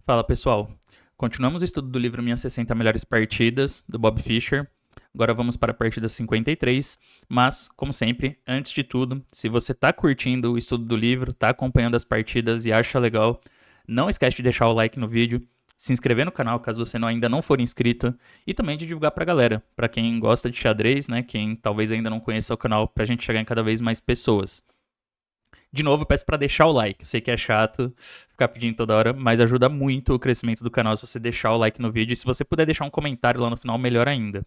Fala pessoal, continuamos o estudo do livro Minhas 60 Melhores Partidas, do Bob Fischer. Agora vamos para a partida 53, mas, como sempre, antes de tudo, se você está curtindo o estudo do livro, está acompanhando as partidas e acha legal, não esquece de deixar o like no vídeo, se inscrever no canal caso você ainda não for inscrito e também de divulgar para a galera, para quem gosta de xadrez, né, quem talvez ainda não conheça o canal, para a gente chegar em cada vez mais pessoas. De novo, peço para deixar o like. Eu sei que é chato ficar pedindo toda hora, mas ajuda muito o crescimento do canal se você deixar o like no vídeo. E se você puder deixar um comentário lá no final, melhor ainda.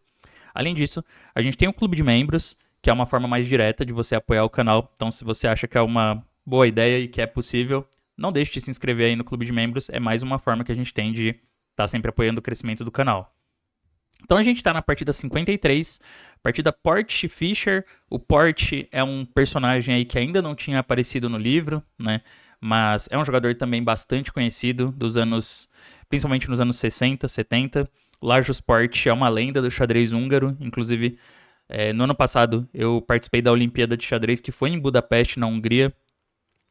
Além disso, a gente tem um clube de membros, que é uma forma mais direta de você apoiar o canal. Então, se você acha que é uma boa ideia e que é possível, não deixe de se inscrever aí no clube de membros. É mais uma forma que a gente tem de estar sempre apoiando o crescimento do canal. Então a gente está na partida 53, partida Porte Fischer. O Porte é um personagem aí que ainda não tinha aparecido no livro, né? Mas é um jogador também bastante conhecido dos anos, principalmente nos anos 60, 70. Lajos Porte é uma lenda do xadrez húngaro, inclusive no ano passado eu participei da Olimpíada de Xadrez que foi em Budapeste, na Hungria.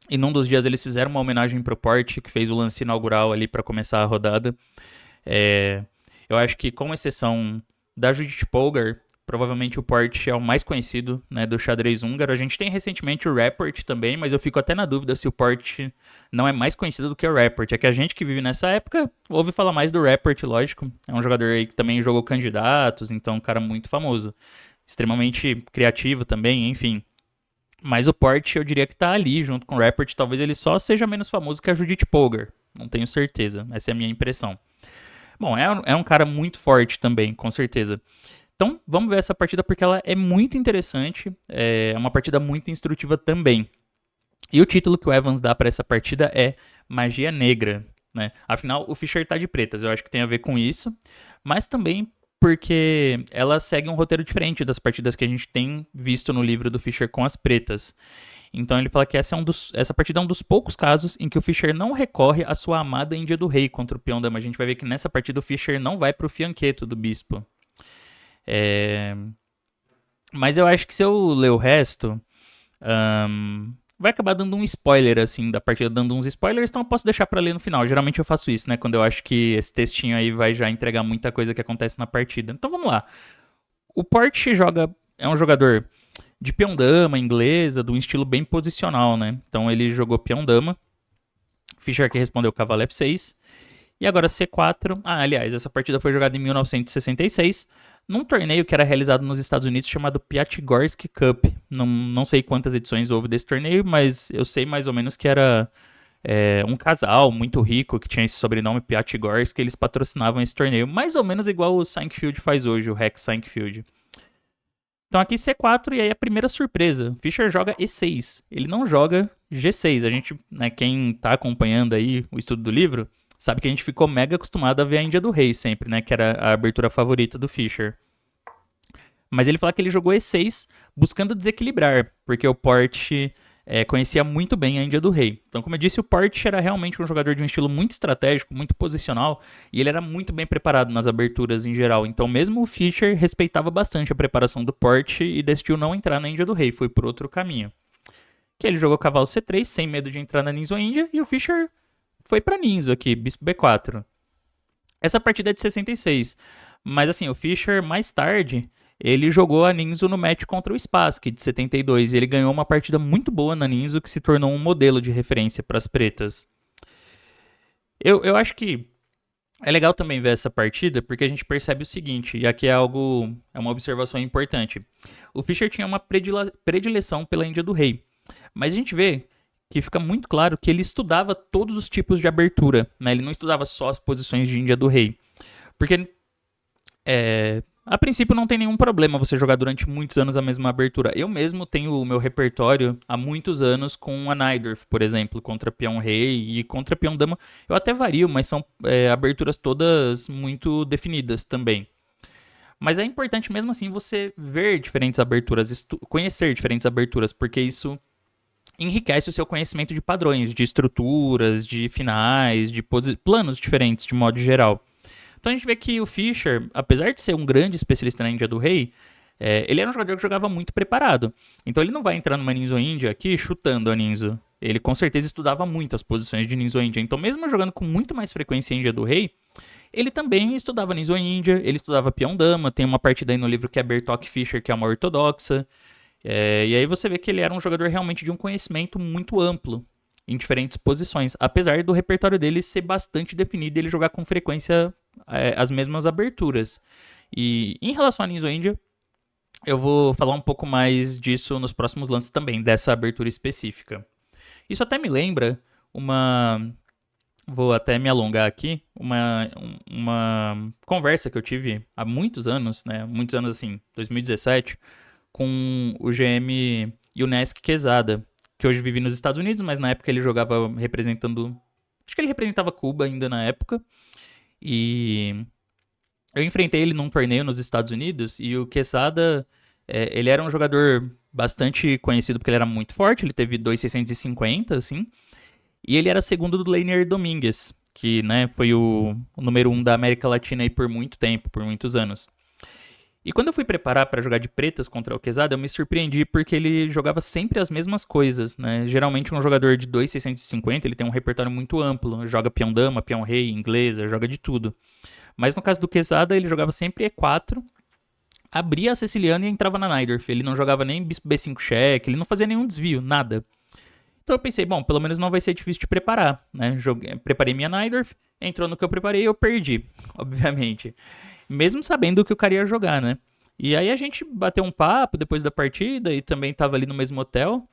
E num dos dias eles fizeram uma homenagem para o Porte, que fez o lance inaugural ali para começar a rodada. Eu acho que, com exceção da Judith Polgar, provavelmente o Porte é o mais conhecido, né, do xadrez húngaro. A gente tem recentemente o Rapport também, mas eu fico até na dúvida se o Porte não é mais conhecido do que o Rapport. É que a gente que vive nessa época ouve falar mais do Rapport, lógico. É um jogador aí que também jogou candidatos, então um cara muito famoso. Extremamente criativo também, enfim. Mas o Porte eu diria que tá ali junto com o Rapport. Talvez ele só seja menos famoso que a Judith Polgar. Não tenho certeza, essa é a minha impressão. Bom, é um cara muito forte também, com certeza. Então, vamos ver essa partida porque ela é muito interessante, é uma partida muito instrutiva também. E o título que o Evans dá para essa partida é Magia Negra, né? Afinal, o Fischer tá de pretas, eu acho que tem a ver com isso, mas também porque ela segue um roteiro diferente das partidas que a gente tem visto no livro do Fischer com as pretas. Então ele fala que essa partida é um dos poucos casos em que o Fischer não recorre à sua amada Índia do Rei contra o peão dama. A gente vai ver que nessa partida o Fischer não vai pro fianqueto do bispo. Mas eu acho que se eu ler o resto, vai acabar dando um spoiler, assim, da partida, dando uns spoilers, então eu posso deixar pra ler no final. Geralmente eu faço isso, né, quando eu acho que esse textinho aí vai já entregar muita coisa que acontece na partida. Então vamos lá. O Porte é um jogador de peão-dama inglesa, de um estilo bem posicional, né? Então ele jogou peão-dama, Fischer que respondeu cavalo F6, e agora C4. Aliás, essa partida foi jogada em 1966, num torneio que era realizado nos Estados Unidos chamado Piatigorsky Cup. Não sei quantas edições houve desse torneio, mas eu sei mais ou menos que era um casal muito rico que tinha esse sobrenome Piatigorsky, eles patrocinavam esse torneio, mais ou menos igual o Sankfield faz hoje, o Rex Sankfield. Então aqui C4 e aí a primeira surpresa. Fischer joga E6. Ele não joga G6. A gente, né, quem tá acompanhando aí o estudo do livro, sabe que a gente ficou mega acostumado a ver a Índia do Rei sempre, né? Que era a abertura favorita do Fischer. Mas ele fala que ele jogou E6 buscando desequilibrar, porque o Porte conhecia muito bem a Índia do Rei. Então, como eu disse, o Porte era realmente um jogador de um estilo muito estratégico, muito posicional, e ele era muito bem preparado nas aberturas em geral. Então, mesmo o Fischer respeitava bastante a preparação do Porte e decidiu não entrar na Índia do Rei, foi por outro caminho. Que ele jogou cavalo C3, sem medo de entrar na Ninzo Índia, e o Fischer foi para Ninzo aqui, bispo B4. Essa partida é de 66, mas assim, o Fischer mais tarde ele jogou a Ninzo no match contra o Spassky de 72 e ele ganhou uma partida muito boa na Ninzo que se tornou um modelo de referência para as pretas. Eu acho que é legal também ver essa partida porque a gente percebe o seguinte, e aqui é uma observação importante. O Fischer tinha uma predileção pela Índia do Rei, mas a gente vê que fica muito claro que ele estudava todos os tipos de abertura, né? Ele não estudava só as posições de Índia do Rei, porque a princípio não tem nenhum problema você jogar durante muitos anos a mesma abertura. Eu mesmo tenho o meu repertório há muitos anos com a Najdorf, por exemplo, contra peão rei e contra peão dama. Eu até vario, mas são aberturas todas muito definidas também. Mas é importante mesmo assim você ver diferentes aberturas, conhecer diferentes aberturas, porque isso enriquece o seu conhecimento de padrões, de estruturas, de finais, de planos diferentes de modo geral. Então a gente vê que o Fischer, apesar de ser um grande especialista na Índia do Rei, Ele era um jogador que jogava muito preparado. Então ele não vai entrar numa Ninzo Índia aqui chutando a Ninzo. Ele com certeza estudava muito as posições de Ninzo Índia. Então mesmo jogando com muito mais frequência Índia do Rei, ele também estudava Ninzo Índia, ele estudava Peão Dama. Tem uma partida aí no livro que é Bertok Fischer, que é uma ortodoxa. E aí você vê que ele era um jogador realmente de um conhecimento muito amplo em diferentes posições, apesar do repertório dele ser bastante definido e ele jogar com frequência as mesmas aberturas. E em relação a Ninzo Índia, eu vou falar um pouco mais disso nos próximos lances também, dessa abertura específica. Isso até me lembra uma... Vou até me alongar aqui, uma conversa que eu tive há muitos anos, né? Muitos anos assim, 2017, com o GM Younes Quezada, que hoje vive nos Estados Unidos, mas na época ele jogava representando... Acho que ele representava Cuba ainda na época. E eu enfrentei ele num torneio nos Estados Unidos e o Quesada, ele era um jogador bastante conhecido porque ele era muito forte, ele teve 2,650, assim, e ele era segundo do Leiner Domingues, que, né, foi o número 1 da América Latina aí por muito tempo, por muitos anos. E quando eu fui preparar para jogar de pretas contra o Quesada, eu me surpreendi porque ele jogava sempre as mesmas coisas, né? Geralmente um jogador de 2,650, ele tem um repertório muito amplo, joga peão dama, peão rei, inglesa, joga de tudo. Mas no caso do Quesada, ele jogava sempre E4, abria a siciliana e entrava na Najdorf. Ele não jogava nem bispo B5 cheque, ele não fazia nenhum desvio, nada. Então eu pensei, bom, pelo menos não vai ser difícil de preparar, né? Preparei minha Najdorf, entrou no que eu preparei e eu perdi, obviamente. Mesmo sabendo que o cara ia jogar, né? E aí a gente bateu um papo depois da partida e também tava ali no mesmo hotel.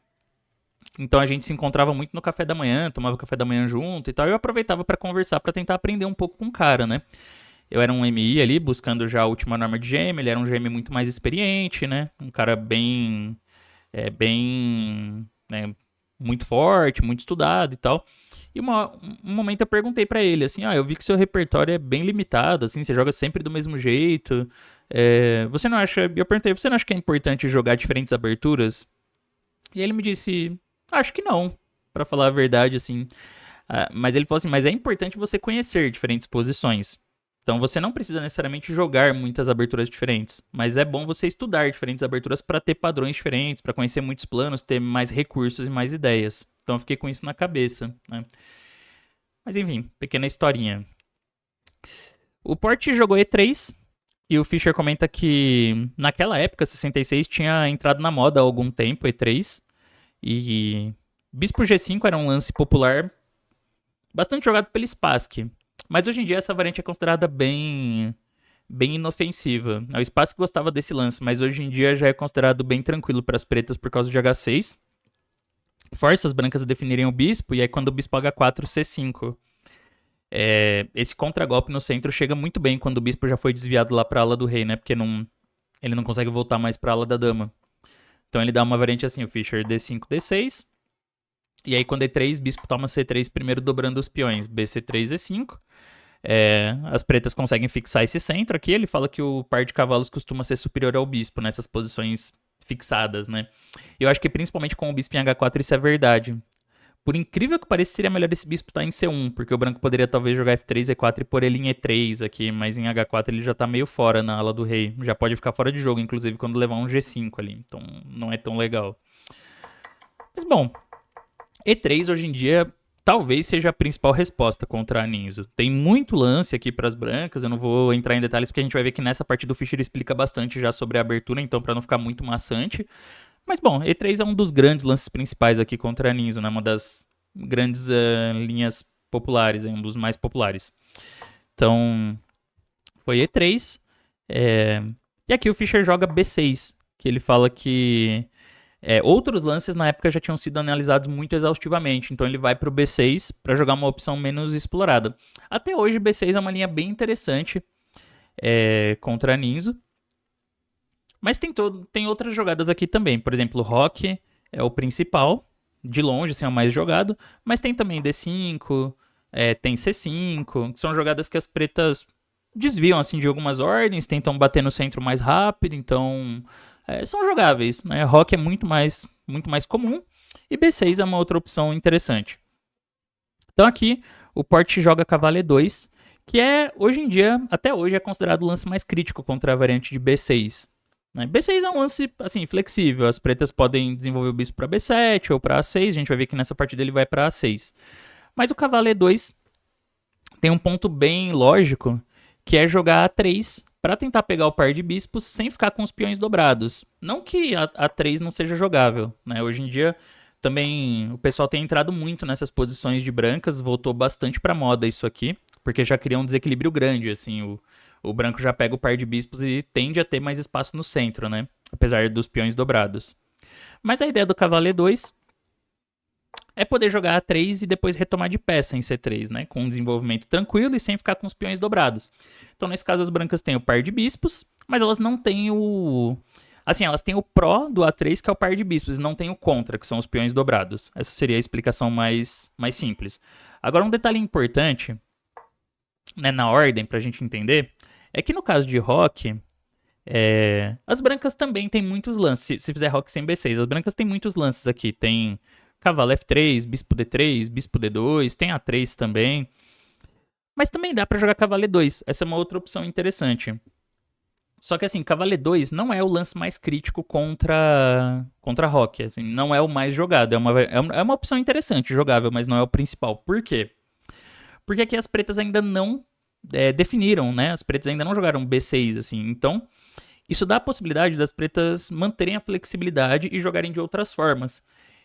Então a gente se encontrava muito no café da manhã, tomava café da manhã junto e tal. E eu aproveitava para conversar, para tentar aprender um pouco com o cara, né? Eu era um MI ali, buscando já a última norma de GM. Ele era um GM muito mais experiente, né? Um cara bem... né, muito forte, muito estudado e tal. E um momento eu perguntei pra ele, assim, eu vi que seu repertório é bem limitado, assim, você joga sempre do mesmo jeito. Você não acha... Eu perguntei, você não acha que é importante jogar diferentes aberturas? E ele me disse, acho que não, pra falar a verdade, assim. Mas ele falou assim, mas é importante você conhecer diferentes posições. Então você não precisa necessariamente jogar muitas aberturas diferentes, mas é bom você estudar diferentes aberturas para ter padrões diferentes, para conhecer muitos planos, ter mais recursos e mais ideias. Então eu fiquei com isso na cabeça, né? Mas enfim, pequena historinha. O Port jogou E3 e o Fischer comenta que naquela época, 66, tinha entrado na moda há algum tempo E3 e Bispo G5 era um lance popular bastante jogado pelo Spassky. Mas hoje em dia essa variante é considerada bem inofensiva. O Spassky gostava desse lance, mas hoje em dia já é considerado bem tranquilo para as pretas por causa de H6. Força as brancas a definirem o bispo, e aí quando o bispo H4, C5. Esse contragolpe no centro chega muito bem quando o bispo já foi desviado lá para a ala do rei, né? Porque ele não consegue voltar mais para a ala da dama. Então ele dá uma variante assim, o Fischer D5, D6. E aí quando E3, bispo toma C3 primeiro dobrando os peões, BC3, E5. As pretas conseguem fixar esse centro aqui. Ele fala que o par de cavalos costuma ser superior ao bispo nessas posições fixadas, né? Eu acho que principalmente com o bispo em H4 isso é verdade. Por incrível que pareça, seria melhor esse bispo estar em C1, porque o branco poderia talvez jogar F3, E4 e pôr ele em E3 aqui, mas em H4 ele já tá meio fora na ala do rei. Já pode ficar fora de jogo, inclusive quando levar um G5 ali, então não é tão legal. Mas bom, E3 hoje em dia talvez seja a principal resposta contra a Ninzo. Tem muito lance aqui para as brancas, eu não vou entrar em detalhes porque a gente vai ver que nessa parte do Fischer explica bastante já sobre a abertura, então para não ficar muito maçante. Mas bom, E3 é um dos grandes lances principais aqui contra a Ninzo, né? Uma das grandes linhas populares, um dos mais populares. Então, foi E3. E aqui o Fischer joga B6, que ele fala que outros lances na época já tinham sido analisados muito exaustivamente, então ele vai para o B6 para jogar uma opção menos explorada. Até hoje, B6 é uma linha bem interessante contra a Ninzo. Mas tem outras jogadas aqui também. Por exemplo, o Rock é o principal, de longe, assim, é o mais jogado. Mas tem também D5, tem C5, que são jogadas que as pretas desviam assim de algumas ordens, tentam bater no centro mais rápido, então são jogáveis, né? Rock é muito mais comum e B6 é uma outra opção interessante. Então aqui o Port joga cavalo E2, que hoje em dia, até hoje, é considerado o lance mais crítico contra a variante de B6. Né? B6 é um lance, assim, flexível. As pretas podem desenvolver o bispo para B7 ou para A6. A gente vai ver que nessa partida ele vai para A6. Mas o cavalo E2 tem um ponto bem lógico, que é jogar A3 para tentar pegar o par de bispos sem ficar com os peões dobrados. Não que a A3 não seja jogável, né? Hoje em dia também o pessoal tem entrado muito nessas posições de brancas, voltou bastante para moda isso aqui, porque já cria um desequilíbrio grande, assim, o branco já pega o par de bispos e tende a ter mais espaço no centro, né? Apesar dos peões dobrados. Mas a ideia do cavalo E2 é poder jogar A3 e depois retomar de peça em C3, né? Com um desenvolvimento tranquilo e sem ficar com os peões dobrados. Então, nesse caso, as brancas têm o par de bispos, mas elas não têm o... Assim, elas têm o pró do A3, que é o par de bispos, e não têm o contra, que são os peões dobrados. Essa seria a explicação mais simples. Agora, um detalhe importante, né, na ordem, pra gente entender, é que no caso de rock, as brancas também têm muitos lances. Se fizer rock sem B6, as brancas têm muitos lances aqui. Tem cavalo F3, bispo D3, bispo D2, tem A3 também. Mas também dá pra jogar cavalo E2. Essa é uma outra opção interessante. Só que assim, cavalo E2 não é o lance mais crítico contra rock. Assim, não é o mais jogado. É uma opção interessante, jogável, mas não é o principal. Por quê? Porque aqui as pretas ainda não definiram, né? As pretas ainda não jogaram B6, assim. Então, isso dá a possibilidade das pretas manterem a flexibilidade e jogarem de outras formas.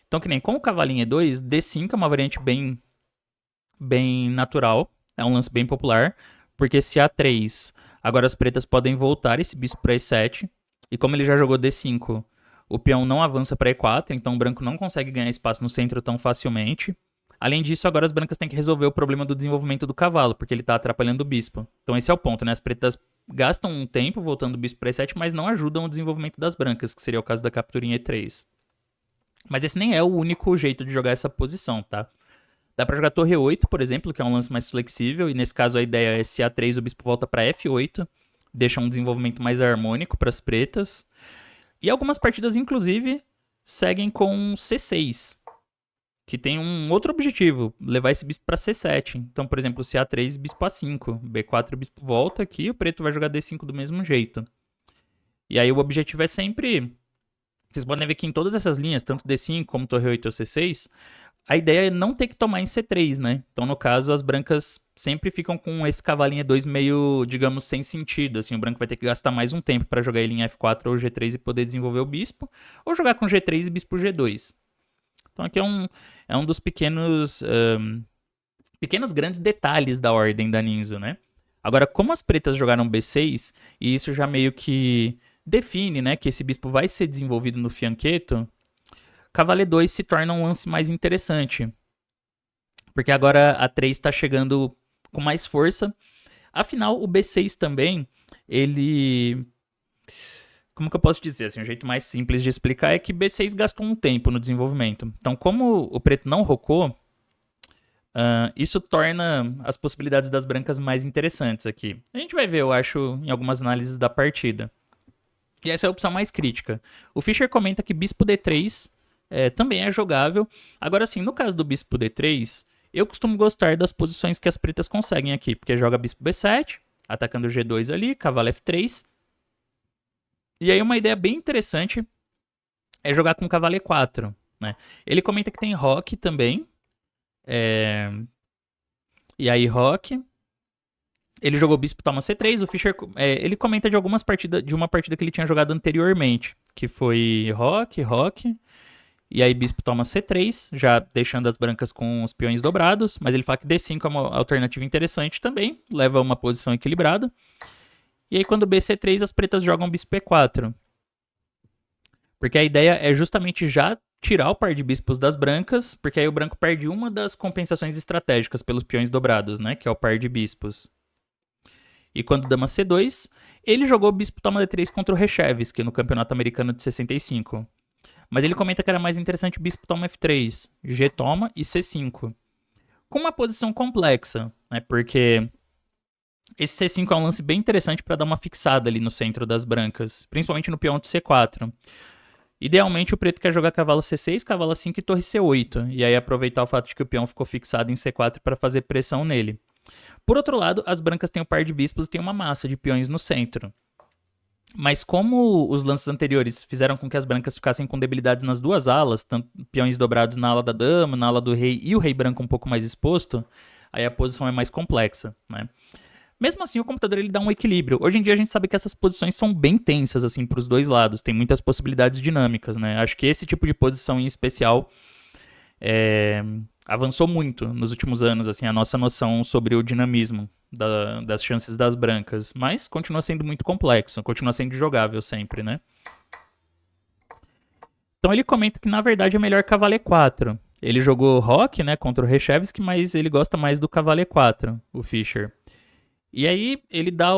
Então, que nem com o cavalinho E2, D5 é uma variante bem natural. É um lance bem popular. Porque se A3, agora as pretas podem voltar esse bispo para E7. E como ele já jogou D5, o peão não avança para E4. Então o branco não consegue ganhar espaço no centro tão facilmente. Além disso, agora as brancas têm que resolver o problema do desenvolvimento do cavalo, porque ele está atrapalhando o bispo. Então esse é o ponto, né? As pretas gastam um tempo voltando o bispo para E7, mas não ajudam o desenvolvimento das brancas, que seria o caso da captura em E3. Mas esse nem é o único jeito de jogar essa posição, tá? Dá pra jogar torre 8, por exemplo, que é um lance mais flexível, e nesse caso a ideia é se A3 o bispo volta para F8, deixa um desenvolvimento mais harmônico para as pretas. E algumas partidas, inclusive, seguem com C6, que tem um outro objetivo, levar esse bispo para C7. Então, por exemplo, se A3, bispo A5, B4, o bispo volta aqui, o preto vai jogar D5 do mesmo jeito. E aí o objetivo é sempre... Vocês podem ver que em todas essas linhas, tanto D5 como torre 8 ou C6, a ideia é não ter que tomar em C3, né? Então, no caso, as brancas sempre ficam com esse cavalinho E2 meio, digamos, sem sentido. Assim, o branco vai ter que gastar mais um tempo para jogar ele em F4 ou G3 e poder desenvolver o bispo, ou jogar com G3 e bispo G2. Então, aqui é um dos pequenos grandes detalhes da ordem da Ninzo, né? Agora, como as pretas jogaram B6, e isso já meio que define, né, que esse bispo vai ser desenvolvido no fianqueto, cavalo E2 se torna um lance mais interessante. Porque agora a 3 está chegando com mais força. Afinal, o B6 também, ele... Como que eu posso dizer? Assim, um jeito mais simples de explicar é que B6 gastou um tempo no desenvolvimento. Então, como o preto não rocou, isso torna as possibilidades das brancas mais interessantes aqui. A gente vai ver, eu acho, em algumas análises da partida. E essa é a opção mais crítica. O Fischer comenta que bispo D3 também é jogável. Agora sim, no caso do bispo D3, eu costumo gostar das posições que as pretas conseguem aqui, porque joga bispo B7, atacando o G2 ali, cavalo F3. E aí uma ideia bem interessante é jogar com cavalo E4, né? Ele comenta que tem rock também. E aí rock... Ele jogou bispo toma C3, o Fischer, ele comenta de algumas partidas, de uma partida que ele tinha jogado anteriormente, que foi rock, e aí bispo toma C3, já deixando as brancas com os peões dobrados, mas ele fala que D5 é uma alternativa interessante também, leva a uma posição equilibrada. E aí quando BC3 as pretas jogam bispo E4, porque a ideia é justamente já tirar o par de bispos das brancas, porque aí o branco perde uma das compensações estratégicas pelos peões dobrados, né, que é o par de bispos. E quando dama C2, ele jogou bispo toma D3 contra o Reshevsky no campeonato americano de 65. Mas ele comenta que era mais interessante bispo toma F3, G toma e C5. Com uma posição complexa, né? Porque esse C5 é um lance bem interessante para dar uma fixada ali no centro das brancas, principalmente no peão de C4. Idealmente o preto quer jogar cavalo C6, cavalo A5 e torre C8, e aí aproveitar o fato de que o peão ficou fixado em C4 para fazer pressão nele. Por outro lado, as brancas têm o par de bispos e tem uma massa de peões no centro. Mas como os lances anteriores fizeram com que as brancas ficassem com debilidades nas duas alas, tanto peões dobrados na ala da dama, na ala do rei e o rei branco um pouco mais exposto, aí a posição é mais complexa, né? Mesmo assim, o computador ele dá um equilíbrio. Hoje em dia a gente sabe que essas posições são bem tensas assim para os dois lados, tem muitas possibilidades dinâmicas, né? Acho que esse tipo de posição em especial avançou muito nos últimos anos, assim, a nossa noção sobre o dinamismo das chances das brancas, mas continua sendo muito complexo, continua sendo jogável sempre, né? Então ele comenta que na verdade é melhor cavalo E4. Ele jogou rock, né, contra o Reshevsky, mas ele gosta mais do cavalo E4, o Fischer. E aí ele dá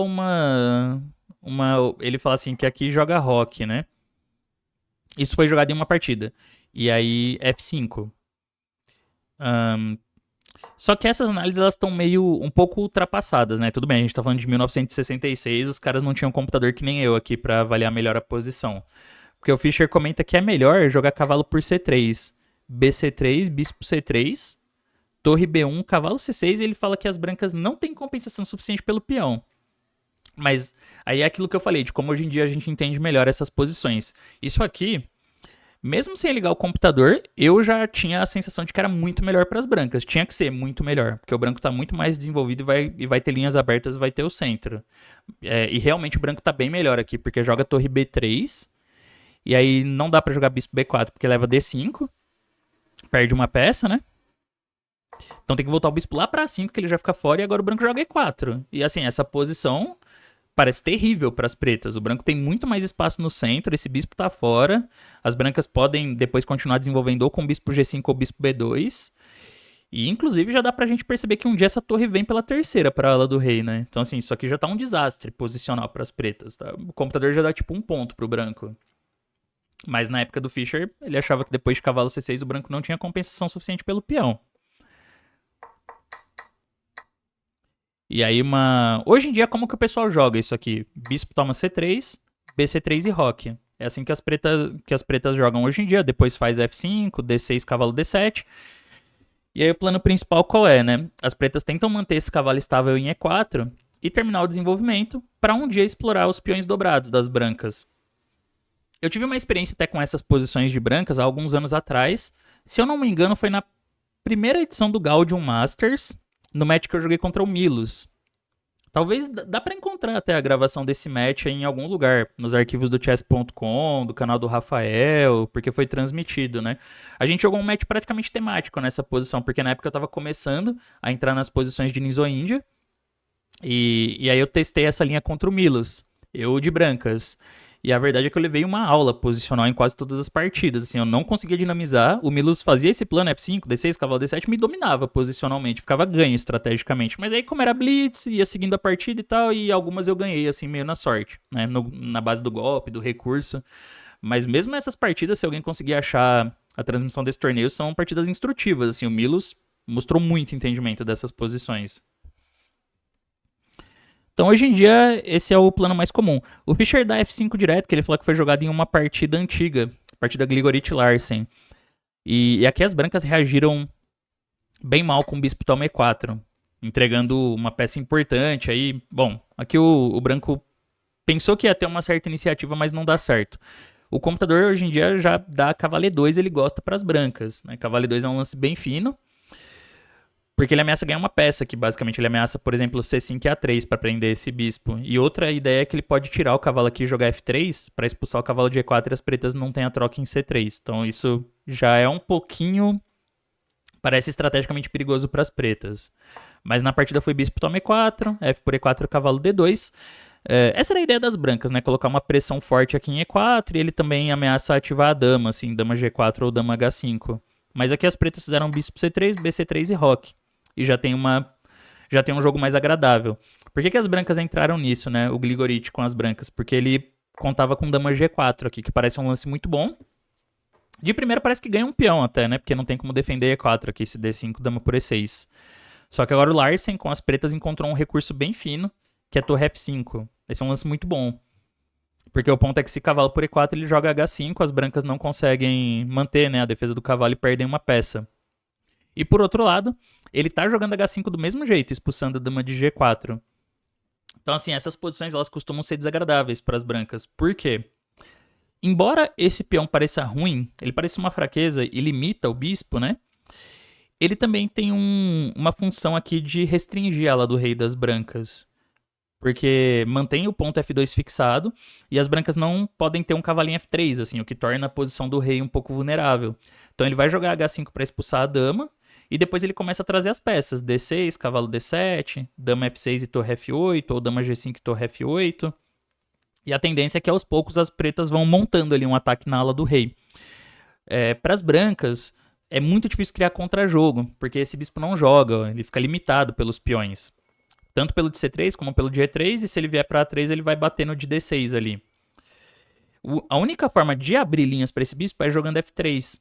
ele fala assim que aqui joga rock, né? Isso foi jogado em uma partida. E aí F5. Só que essas análises elas estão meio um pouco ultrapassadas, né? Tudo bem, a gente tá falando de 1966, os caras não tinham computador que nem eu aqui para avaliar melhor a posição. Porque o Fischer comenta que é melhor jogar cavalo por C3, BC3, bispo C3, torre B1, cavalo C6, e ele fala que as brancas não têm compensação suficiente pelo peão. Mas aí é aquilo que eu falei, de como hoje em dia a gente entende melhor essas posições. Isso aqui, mesmo sem ligar o computador, eu já tinha a sensação de que era muito melhor para as brancas. Tinha que ser muito melhor, porque o branco está muito mais desenvolvido e vai ter linhas abertas e vai ter o centro. E realmente o branco está bem melhor aqui, porque joga torre B3, e aí não dá para jogar bispo B4, porque leva D5, perde uma peça, né? Então tem que voltar o bispo lá para 5, que ele já fica fora, e agora o branco joga E4. E assim, essa posição parece terrível para as pretas. O branco tem muito mais espaço no centro, esse bispo tá fora. As brancas podem depois continuar desenvolvendo ou com bispo G5 ou bispo B2. E inclusive já dá pra gente perceber que um dia essa torre vem pela terceira para a ala do rei, né? Então assim, isso aqui já tá um desastre posicional para as pretas, tá? O computador já dá tipo um ponto pro branco. Mas na época do Fischer, ele achava que depois de cavalo C6 o branco não tinha compensação suficiente pelo peão. E aí hoje em dia, como que o pessoal joga isso aqui? Bispo toma C3, BC3 e roque. É assim que as pretas jogam hoje em dia. Depois faz F5, D6, cavalo D7. E aí o plano principal qual é, né? As pretas tentam manter esse cavalo estável em E4 e terminar o desenvolvimento para um dia explorar os peões dobrados das brancas. Eu tive uma experiência até com essas posições de brancas há alguns anos atrás. Se eu não me engano, foi na primeira edição do Gaudium Masters, no match que eu joguei contra o Milos. Talvez dá pra encontrar até a gravação desse match em algum lugar, nos arquivos do chess.com, do canal do Rafael, porque foi transmitido, né? A gente jogou um match praticamente temático nessa posição, porque na época eu tava começando a entrar nas posições de Nizo-Índia, e aí eu testei essa linha contra o Milos, eu de brancas. E a verdade é que eu levei uma aula posicional em quase todas as partidas. Assim, eu não conseguia dinamizar. O Milos fazia esse plano F5, D6, cavalo D7, me dominava posicionalmente, ficava ganho estrategicamente. Mas aí, como era blitz, ia seguindo a partida e tal, e algumas eu ganhei, assim, meio na sorte, né? Na base do golpe, do recurso. Mas mesmo essas partidas, se alguém conseguir achar a transmissão desse torneio, são partidas instrutivas. Assim, o Milos mostrou muito entendimento dessas posições. Então, hoje em dia, esse é o plano mais comum. O Fischer dá F5 direto, que ele falou que foi jogado em uma partida antiga, partida Gligorit-Larsen. E aqui as brancas reagiram bem mal com o bispo toma E4, entregando uma peça importante. Aí, bom, aqui o branco pensou que ia ter uma certa iniciativa, mas não dá certo. O computador hoje em dia já dá cavalo E2, ele gosta para as brancas, né? Cavalo E2 é um lance bem fino, porque ele ameaça ganhar uma peça, que basicamente ele ameaça, por exemplo, C5 e A3 para prender esse bispo. E outra ideia é que ele pode tirar o cavalo aqui e jogar F3 para expulsar o cavalo de E4 e as pretas não têm a troca em C3. Então isso já é um pouquinho... parece estrategicamente perigoso para as pretas. Mas na partida foi bispo toma E4, F por E4, cavalo D2. Essa era a ideia das brancas, né? Colocar uma pressão forte aqui em E4 e ele também ameaça ativar a dama, assim, dama G4 ou dama H5. Mas aqui as pretas fizeram bispo C3, BC3 e roque. E já tem um jogo mais agradável. Por que as brancas entraram nisso, né? O Gligorit com as brancas? Porque ele contava com dama G4 aqui, que parece um lance muito bom. De primeira parece que ganha um peão até, né? Porque não tem como defender E4 aqui, esse D5, dama por E6. Só que agora o Larsen com as pretas encontrou um recurso bem fino, que é torre F5. Esse é um lance muito bom. Porque o ponto é que se cavalo por E4 ele joga H5, as brancas não conseguem manter, né, a defesa do cavalo e perdem uma peça. E por outro lado, ele tá jogando H5 do mesmo jeito, expulsando a dama de G4. Então, assim, essas posições elas costumam ser desagradáveis para as brancas. Por quê? Embora esse peão pareça ruim, ele parece uma fraqueza e limita o bispo, né? Ele também tem uma função aqui de restringir a ala do rei das brancas. Porque mantém o ponto F2 fixado e as brancas não podem ter um cavalinho F3, assim, o que torna a posição do rei um pouco vulnerável. Então ele vai jogar H5 para expulsar a dama e depois ele começa a trazer as peças: D6, cavalo D7, dama F6 e torre F8, ou dama G5 e torre F8. E a tendência é que aos poucos as pretas vão montando ali um ataque na ala do rei. Para as brancas, é muito difícil criar contra-jogo, porque esse bispo não joga, ele fica limitado pelos peões. Tanto pelo de C3 como pelo de E3, e se ele vier para A3, ele vai bater no de D6 ali. A única forma de abrir linhas para esse bispo é jogando F3.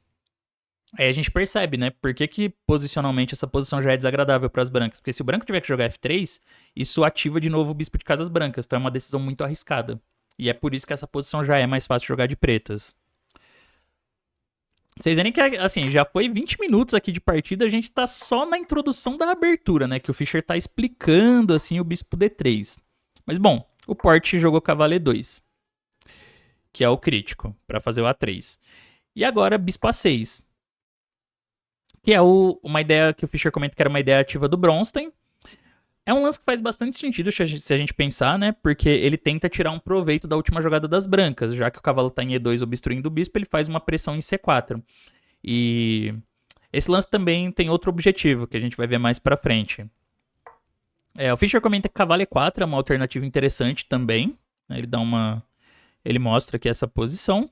Aí a gente percebe, né? Por que posicionalmente essa posição já é desagradável para as brancas? Porque se o branco tiver que jogar F3, isso ativa de novo o bispo de casas brancas. Então é uma decisão muito arriscada. E é por isso que essa posição já é mais fácil de jogar de pretas. Vocês verem que, assim, já foi 20 minutos aqui de partida, a gente tá só na introdução da abertura, né? Que o Fischer tá explicando, assim, o bispo D3. Mas, bom, o Porte jogou cavalo E2, que é o crítico, para fazer o A3. E agora, bispo A6, que é uma ideia que o Fischer comenta que era uma ideia ativa do Bronstein. É um lance que faz bastante sentido se a gente pensar, né? Porque ele tenta tirar um proveito da última jogada das brancas. Já que o cavalo tá em E2 obstruindo o bispo, ele faz uma pressão em C4. E esse lance também tem outro objetivo, que a gente vai ver mais pra frente. O Fischer comenta que cavalo E4 é uma alternativa interessante também. Ele mostra aqui essa posição.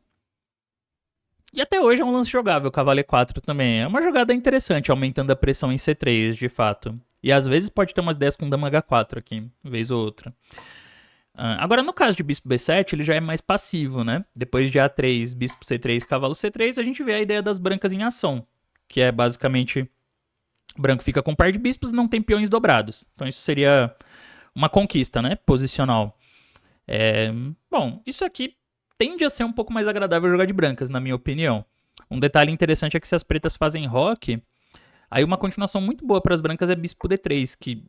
E até hoje é um lance jogável, cavalo E4 também. É uma jogada interessante, aumentando a pressão em C3, de fato. E às vezes pode ter umas 10 com dama H4 aqui, vez ou outra. Agora, no caso de bispo B7, ele já é mais passivo, né? Depois de A3, bispo C3, cavalo C3, a gente vê a ideia das brancas em ação. Que é basicamente, branco fica com um par de bispos e não tem peões dobrados. Então isso seria uma conquista, né? Posicional. Bom, isso aqui tende a ser um pouco mais agradável jogar de brancas, na minha opinião. Um detalhe interessante é que se as pretas fazem roque, aí uma continuação muito boa para as brancas é bispo D3, que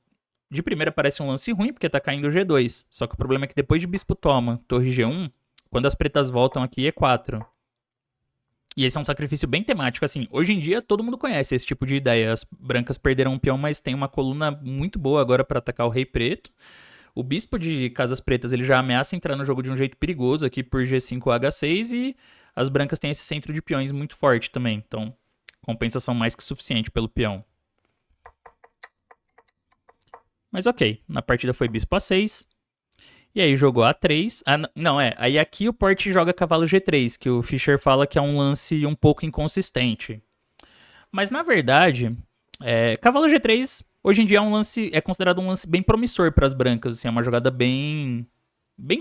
de primeira parece um lance ruim, porque tá caindo G2. Só que o problema é que depois de bispo toma, torre G1, quando as pretas voltam aqui, E4. E esse é um sacrifício bem temático, assim. Hoje em dia, todo mundo conhece esse tipo de ideia. As brancas perderam um peão, mas tem uma coluna muito boa agora para atacar o rei preto. O bispo de casas pretas, ele já ameaça entrar no jogo de um jeito perigoso aqui por G5 H6, e as brancas têm esse centro de peões muito forte também. Então, compensação mais que suficiente pelo peão. Mas ok, na partida foi bispo A6. E aí jogou A3. Aí aqui o Porte joga cavalo G3, que o Fischer fala que é um lance um pouco inconsistente. Mas na verdade, cavalo G3 hoje em dia é considerado um lance bem promissor para as brancas. Assim, é uma jogada bem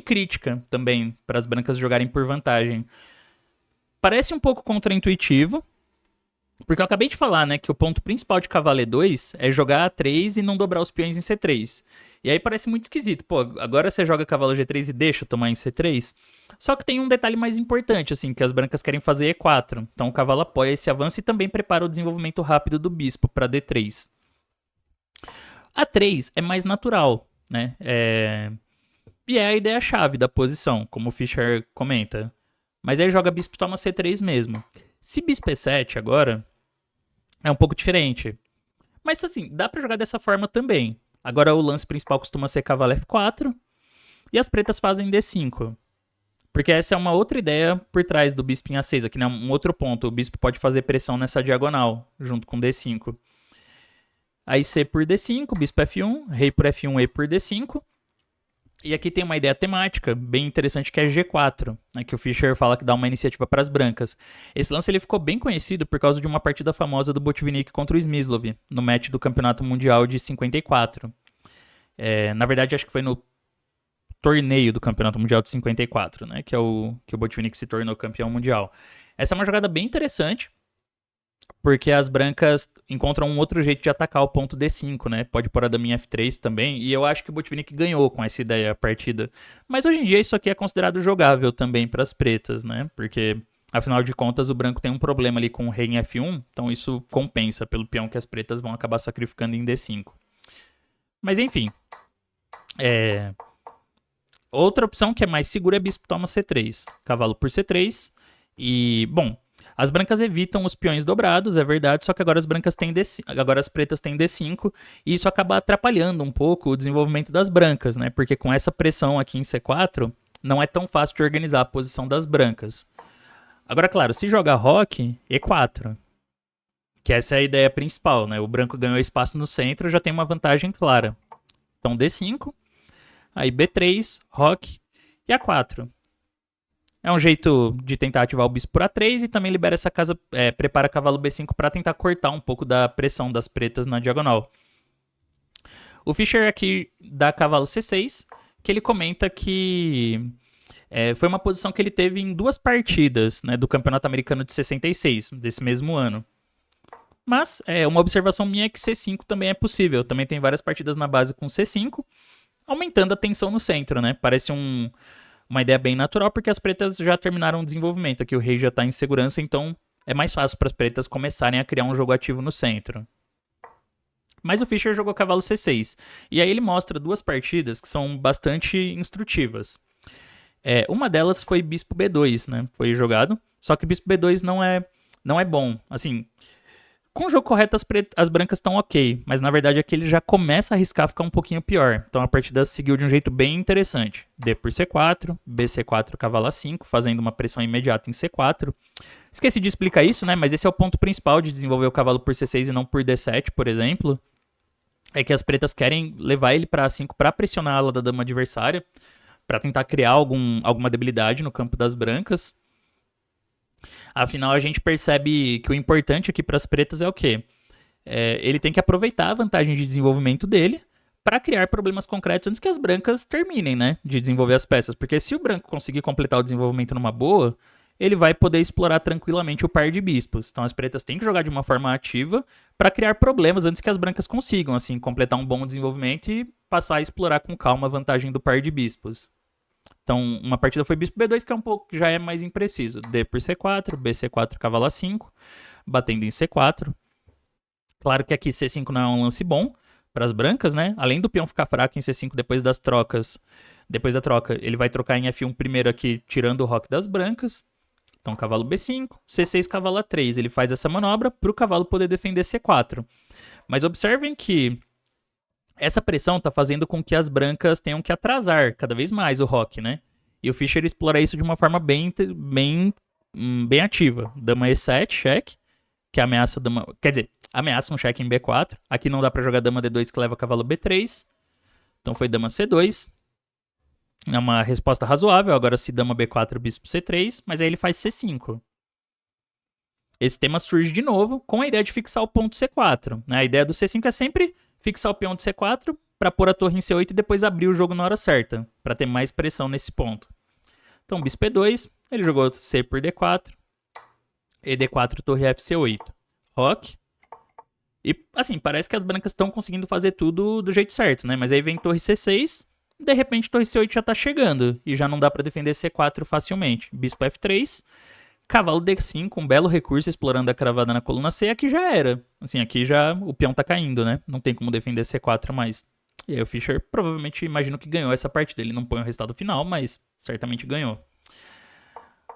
crítica também para as brancas jogarem por vantagem. Parece um pouco contraintuitivo, porque eu acabei de falar, né, que o ponto principal de cavalo E2 é jogar A3 e não dobrar os peões em C3. E aí parece muito esquisito. Pô, agora você joga cavalo G3 e deixa tomar em C3? Só que tem um detalhe mais importante, assim, que as brancas querem fazer E4. Então o cavalo apoia esse avanço e também prepara o desenvolvimento rápido do bispo para D3. A3 é mais natural, né? E é a ideia-chave da posição, como o Fischer comenta. Mas aí joga bispo toma C3 mesmo. Se bispo E7 agora, é um pouco diferente. Mas assim, dá pra jogar dessa forma também. Agora o lance principal costuma ser cavalo F4. E as pretas fazem D5. Porque essa é uma outra ideia por trás do bispo em A6. Aqui, né? Um outro ponto. O bispo pode fazer pressão nessa diagonal, junto com D5. Aí C por D5, bispo F1, rei por F1, E por D5. E aqui tem uma ideia temática bem interessante que é G4, né, que o Fischer fala que dá uma iniciativa para as brancas. Esse lance ele ficou bem conhecido por causa de uma partida famosa do Botvinnik contra o Smyslov, no match do Campeonato Mundial de 54. Na verdade, acho que foi no torneio do Campeonato Mundial de 54, né, que é que o Botvinnik se tornou campeão mundial. Essa é uma jogada bem interessante, porque as brancas encontram um outro jeito de atacar o ponto D5, né? Pode pôr a daminha F3 também. E eu acho que o Botvinnik ganhou com essa ideia a partida. Mas hoje em dia isso aqui é considerado jogável também para as pretas, né? Porque, afinal de contas, o branco tem um problema ali com o rei em F1. Então isso compensa pelo peão que as pretas vão acabar sacrificando em D5. Mas enfim. É, outra opção que é mais segura é bispo toma C3. Cavalo por C3. E, bom, as brancas evitam os peões dobrados, é verdade, só que agora as brancas têm D5, agora as pretas têm D5, e isso acaba atrapalhando um pouco o desenvolvimento das brancas, né? Porque com essa pressão aqui em C4, não é tão fácil de organizar a posição das brancas. Agora, claro, se jogar roque, E4, que essa é a ideia principal, né? O branco ganhou espaço no centro, já tem uma vantagem clara. Então D5, aí B3, roque e A4. É um jeito de tentar ativar o bispo por A3 e também libera essa casa, prepara cavalo B5 para tentar cortar um pouco da pressão das pretas na diagonal. O Fischer aqui dá cavalo C6, que ele comenta que foi uma posição que ele teve em 2 partidas, né, do Campeonato Americano de 66, desse mesmo ano. Mas uma observação minha é que C5 também é possível. Também tem várias partidas na base com C5, aumentando a tensão no centro, né? Parece uma ideia bem natural, porque as pretas já terminaram o desenvolvimento. Aqui o rei já está em segurança, então é mais fácil para as pretas começarem a criar um jogo ativo no centro. Mas o Fischer jogou cavalo C6. E aí ele mostra 2 partidas que são bastante instrutivas. Uma delas foi bispo B2, né? Foi jogado. Só que bispo B2 não é bom. Assim, com o jogo correto, as brancas estão ok, mas na verdade aqui ele já começa a arriscar ficar um pouquinho pior. Então a partida seguiu de um jeito bem interessante. D por C4, BC4, cavalo A5, fazendo uma pressão imediata em C4. Esqueci de explicar isso, né? Mas esse é o ponto principal de desenvolver o cavalo por C6 e não por D7, por exemplo. É que as pretas querem levar ele para A5 para pressionar a ala da dama adversária, para tentar criar alguma debilidade no campo das brancas. Afinal, a gente percebe que o importante aqui para as pretas é o quê? Ele tem que aproveitar a vantagem de desenvolvimento dele para criar problemas concretos antes que as brancas terminem, né, de desenvolver as peças. Porque se o branco conseguir completar o desenvolvimento numa boa, ele vai poder explorar tranquilamente o par de bispos. Então as pretas têm que jogar de uma forma ativa para criar problemas antes que as brancas consigam, assim, completar um bom desenvolvimento e passar a explorar com calma a vantagem do par de bispos. Então, uma partida foi bispo B2, que é um pouco, já é mais impreciso. D por C4, BC4, cavalo A5, batendo em C4. Claro que aqui C5 não é um lance bom para as brancas, né? Além do peão ficar fraco em C5 depois das trocas, depois da troca, ele vai trocar em F1 primeiro aqui, tirando o roque das brancas. Então, cavalo B5, C6, cavalo A3. Ele faz essa manobra para o cavalo poder defender C4. Mas observem que essa pressão está fazendo com que as brancas tenham que atrasar cada vez mais o roque, né? E o Fischer explora isso de uma forma bem ativa. Dama E7, cheque, que ameaça dama... Quer dizer, ameaça um cheque em B4. Aqui não dá para jogar dama D2 que leva cavalo B3. Então foi dama C2. É uma resposta razoável. Agora se dama B4, bispo C3. Mas aí ele faz C5. Esse tema surge de novo com a ideia de fixar o ponto C4. A ideia do C5 é sempre fixar o peão de C4 para pôr a torre em C8 e depois abrir o jogo na hora certa, para ter mais pressão nesse ponto. Então, bispo E2, ele jogou C por D4, e D4, torre FC8, roque. E, assim, parece que as brancas estão conseguindo fazer tudo do jeito certo, né? Mas aí vem torre C6, de repente torre C8 já tá chegando, e já não dá para defender C4 facilmente. Bispo F3, cavalo D5, um belo recurso explorando a cravada na coluna C, aqui já era. Assim, aqui já o peão tá caindo, né? Não tem como defender C4 mais. E aí o Fischer provavelmente imagino que ganhou essa partida. Ele não põe o resultado final, mas certamente ganhou.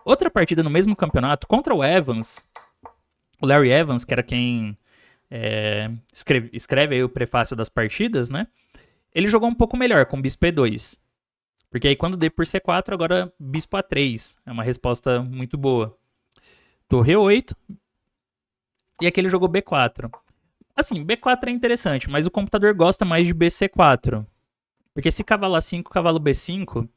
Outra partida no mesmo campeonato, contra o Evans, o Larry Evans, que era quem escreve aí o prefácio das partidas, né? Ele jogou um pouco melhor com bispo E2. Porque aí quando D por C4, agora bispo A3. É uma resposta muito boa. Torre E8. E aqui ele jogou B4. Assim, B4 é interessante, mas o computador gosta mais de BC4. Porque se cavalo A5, cavalo B5,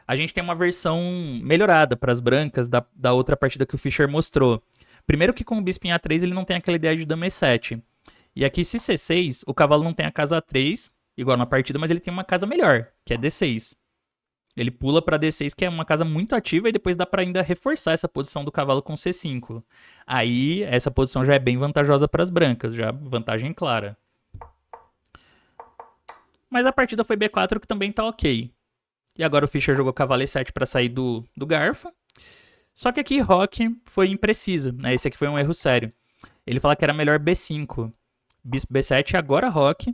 a gente tem uma versão melhorada para as brancas da outra partida que o Fischer mostrou. Primeiro que com o bispo em A3 ele não tem aquela ideia de dama E7. E aqui se C6, o cavalo não tem a casa A3, igual na partida, mas ele tem uma casa melhor, que é D6. Ele pula para D6, que é uma casa muito ativa, e depois dá para ainda reforçar essa posição do cavalo com C5. Aí, essa posição já é bem vantajosa para as brancas, já vantagem clara. Mas a partida foi B4, que também tá ok. E agora o Fischer jogou cavalo E7 para sair do garfo. Só que aqui roque foi impreciso, né? Esse aqui foi um erro sério. Ele fala que era melhor B5. Bispo B7, agora roque.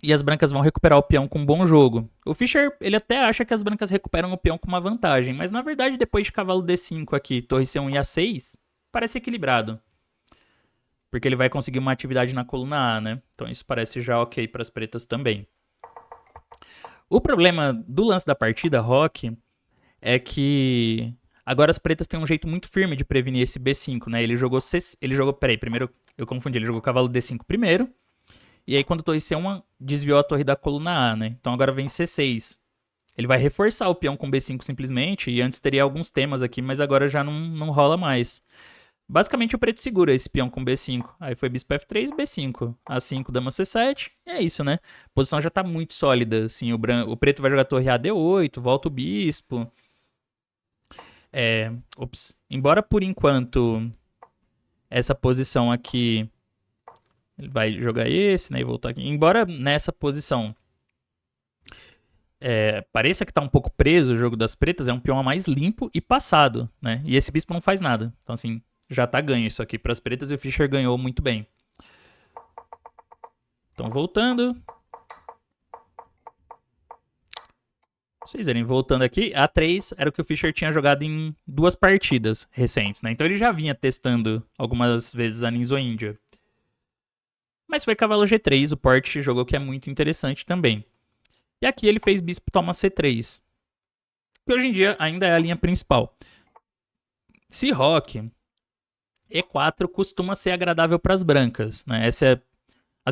E as brancas vão recuperar o peão com um bom jogo. O Fischer, ele até acha que as brancas recuperam o peão com uma vantagem, mas na verdade, depois de cavalo D5 aqui, torre C1 e A6, parece equilibrado. Porque ele vai conseguir uma atividade na coluna A, né? Então isso parece já ok para as pretas também. O problema do lance da partida, Rock, é que agora as pretas têm um jeito muito firme de prevenir esse B5, né? Peraí, primeiro eu confundi, ele jogou cavalo D5 primeiro, e aí quando torre C1 desviou a torre da coluna A, né? Então agora vem C6. Ele vai reforçar o peão com B5 simplesmente, e antes teria alguns temas aqui, mas agora já não rola mais. Basicamente o preto segura esse peão com B5. Aí foi bispo F3, B5. A5, dama C7. E é isso, né? A posição já tá muito sólida. Assim, o preto vai jogar torre A D8, volta o bispo. Embora por enquanto essa posição aqui ele vai jogar esse, né, e voltar aqui. Embora nessa posição pareça que tá um pouco preso o jogo das pretas, é um peão a mais limpo e passado, né? E esse bispo não faz nada. Então assim, já tá ganho isso aqui para as pretas e o Fischer ganhou muito bem. Então voltando. Vocês verem, voltando aqui, A3 era o que o Fischer tinha jogado em 2 partidas recentes, né? Então ele já vinha testando algumas vezes a Ninja Índia. Mas foi cavalo G3, o porte jogou que é muito interessante também. E aqui ele fez bispo toma C3. Que hoje em dia ainda é a linha principal. Se roque, E4 costuma ser agradável para as brancas, né? Essa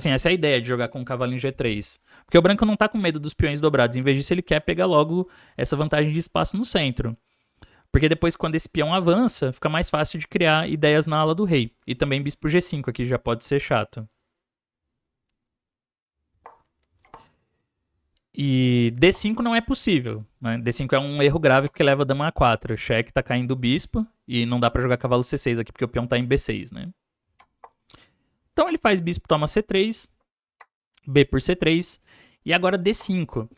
é a ideia de jogar com o cavalo em G3. Porque o branco não tá com medo dos peões dobrados. Em vez disso, ele quer pegar logo essa vantagem de espaço no centro. Porque depois, quando esse peão avança, fica mais fácil de criar ideias na ala do rei. E também bispo G5 aqui já pode ser chato. E D5 não é possível, né? D5 é um erro grave porque leva a dama A4. Cheque, tá caindo o bispo e não dá pra jogar cavalo C6 aqui porque o peão tá em B6, né? Então ele faz bispo toma C3, B por C3 e agora D5.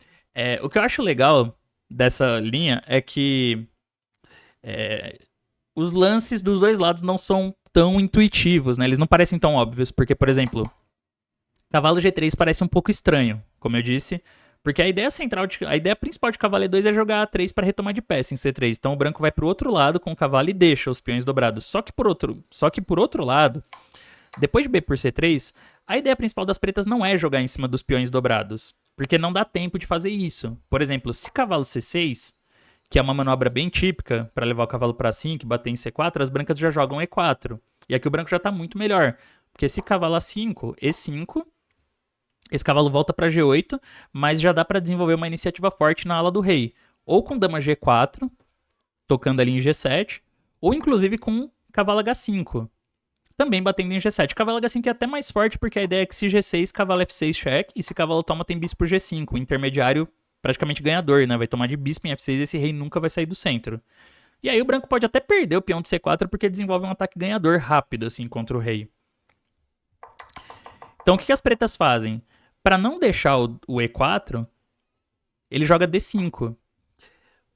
O que eu acho legal dessa linha é que os lances dos dois lados não são tão intuitivos, né? Eles não parecem tão óbvios, porque, por exemplo, cavalo G3 parece um pouco estranho, como eu disse, porque a ideia principal de cavalo E2 é jogar A3 para retomar de peça em C3. Então o branco vai pro outro lado com o cavalo e deixa os peões dobrados. Só que por outro lado, depois de B por C3, a ideia principal das pretas não é jogar em cima dos peões dobrados, porque não dá tempo de fazer isso. Por exemplo, se cavalo C6, que é uma manobra bem típica para levar o cavalo para A5 e bater em C4, as brancas já jogam E4. E aqui o branco já tá muito melhor, porque se cavalo A5, E5, esse cavalo volta para G8, mas já dá para desenvolver uma iniciativa forte na ala do rei. Ou com dama G4, tocando ali em G7, ou inclusive com cavalo H5, também batendo em G7. Cavalo H5 é até mais forte, porque a ideia é que se G6, cavalo F6 cheque, e se cavalo toma, tem bispo por G5. O intermediário praticamente ganhador, né? Vai tomar de bispo em F6 e esse rei nunca vai sair do centro. E aí o branco pode até perder o peão de C4 porque desenvolve um ataque ganhador rápido, assim, contra o rei. Então o que as pretas fazem? Para não deixar o E4, ele joga D5.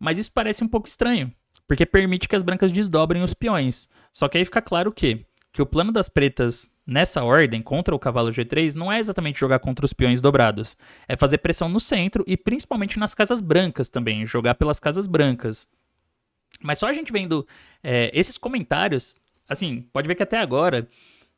Mas isso parece um pouco estranho, porque permite que as brancas desdobrem os peões. Só que aí fica claro que o plano das pretas nessa ordem, contra o cavalo G3, não é exatamente jogar contra os peões dobrados. É fazer pressão no centro e principalmente nas casas brancas também, jogar pelas casas brancas. Mas só a gente vendo esses comentários, assim, pode ver que até agora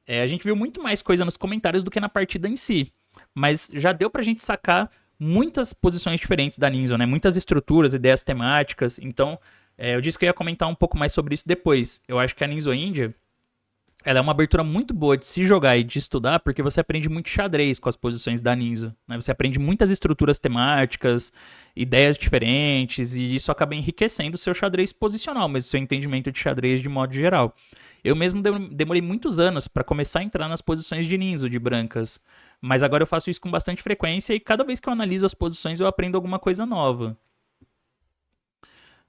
a gente viu muito mais coisa nos comentários do que na partida em si. Mas já deu pra gente sacar muitas posições diferentes da Ninja, né? Muitas estruturas, ideias temáticas. Então, eu disse que eu ia comentar um pouco mais sobre isso depois. Eu acho que a Ninja Índia, ela é uma abertura muito boa de se jogar e de estudar, porque você aprende muito xadrez com as posições da Ninja, né? Você aprende muitas estruturas temáticas, ideias diferentes, e isso acaba enriquecendo o seu xadrez posicional, mas o seu entendimento de xadrez de modo geral. Eu mesmo demorei muitos anos para começar a entrar nas posições de Ninja, de brancas. Mas agora eu faço isso com bastante frequência e cada vez que eu analiso as posições eu aprendo alguma coisa nova.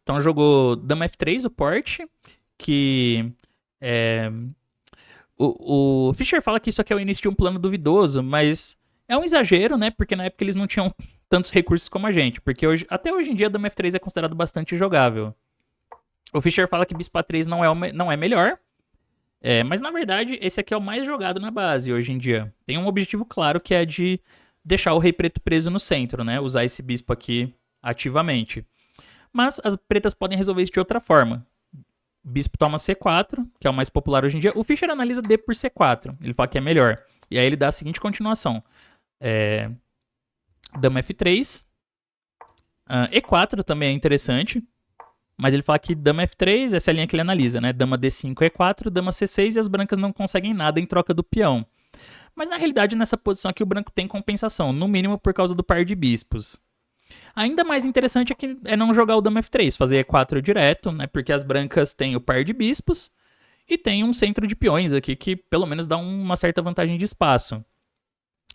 Então jogou dama F3, o porte, que o Fischer fala que isso aqui é o início de um plano duvidoso, mas é um exagero, né? Porque na época eles não tinham tantos recursos como a gente. Porque até hoje em dia dama F3 é considerado bastante jogável. O Fischer fala que bispo A3 não é melhor. Mas na verdade esse aqui é o mais jogado na base hoje em dia. Tem um objetivo claro que é de deixar o rei preto preso no centro, né? Usar esse bispo aqui ativamente. Mas as pretas podem resolver isso de outra forma. Bispo toma C4, que é o mais popular hoje em dia. O Fischer analisa D por C4. Ele fala que é melhor. E aí ele dá a seguinte continuação. Dama F3. E4 também é interessante. Mas ele fala que dama F3, essa é a linha que ele analisa, né? Dama D5, E4, dama C6 e as brancas não conseguem nada em troca do peão. Mas na realidade, nessa posição aqui, o branco tem compensação, no mínimo por causa do par de bispos. Ainda mais interessante é não jogar o dama F3, fazer E4 direto, né? Porque as brancas têm o par de bispos e tem um centro de peões aqui que pelo menos dá uma certa vantagem de espaço.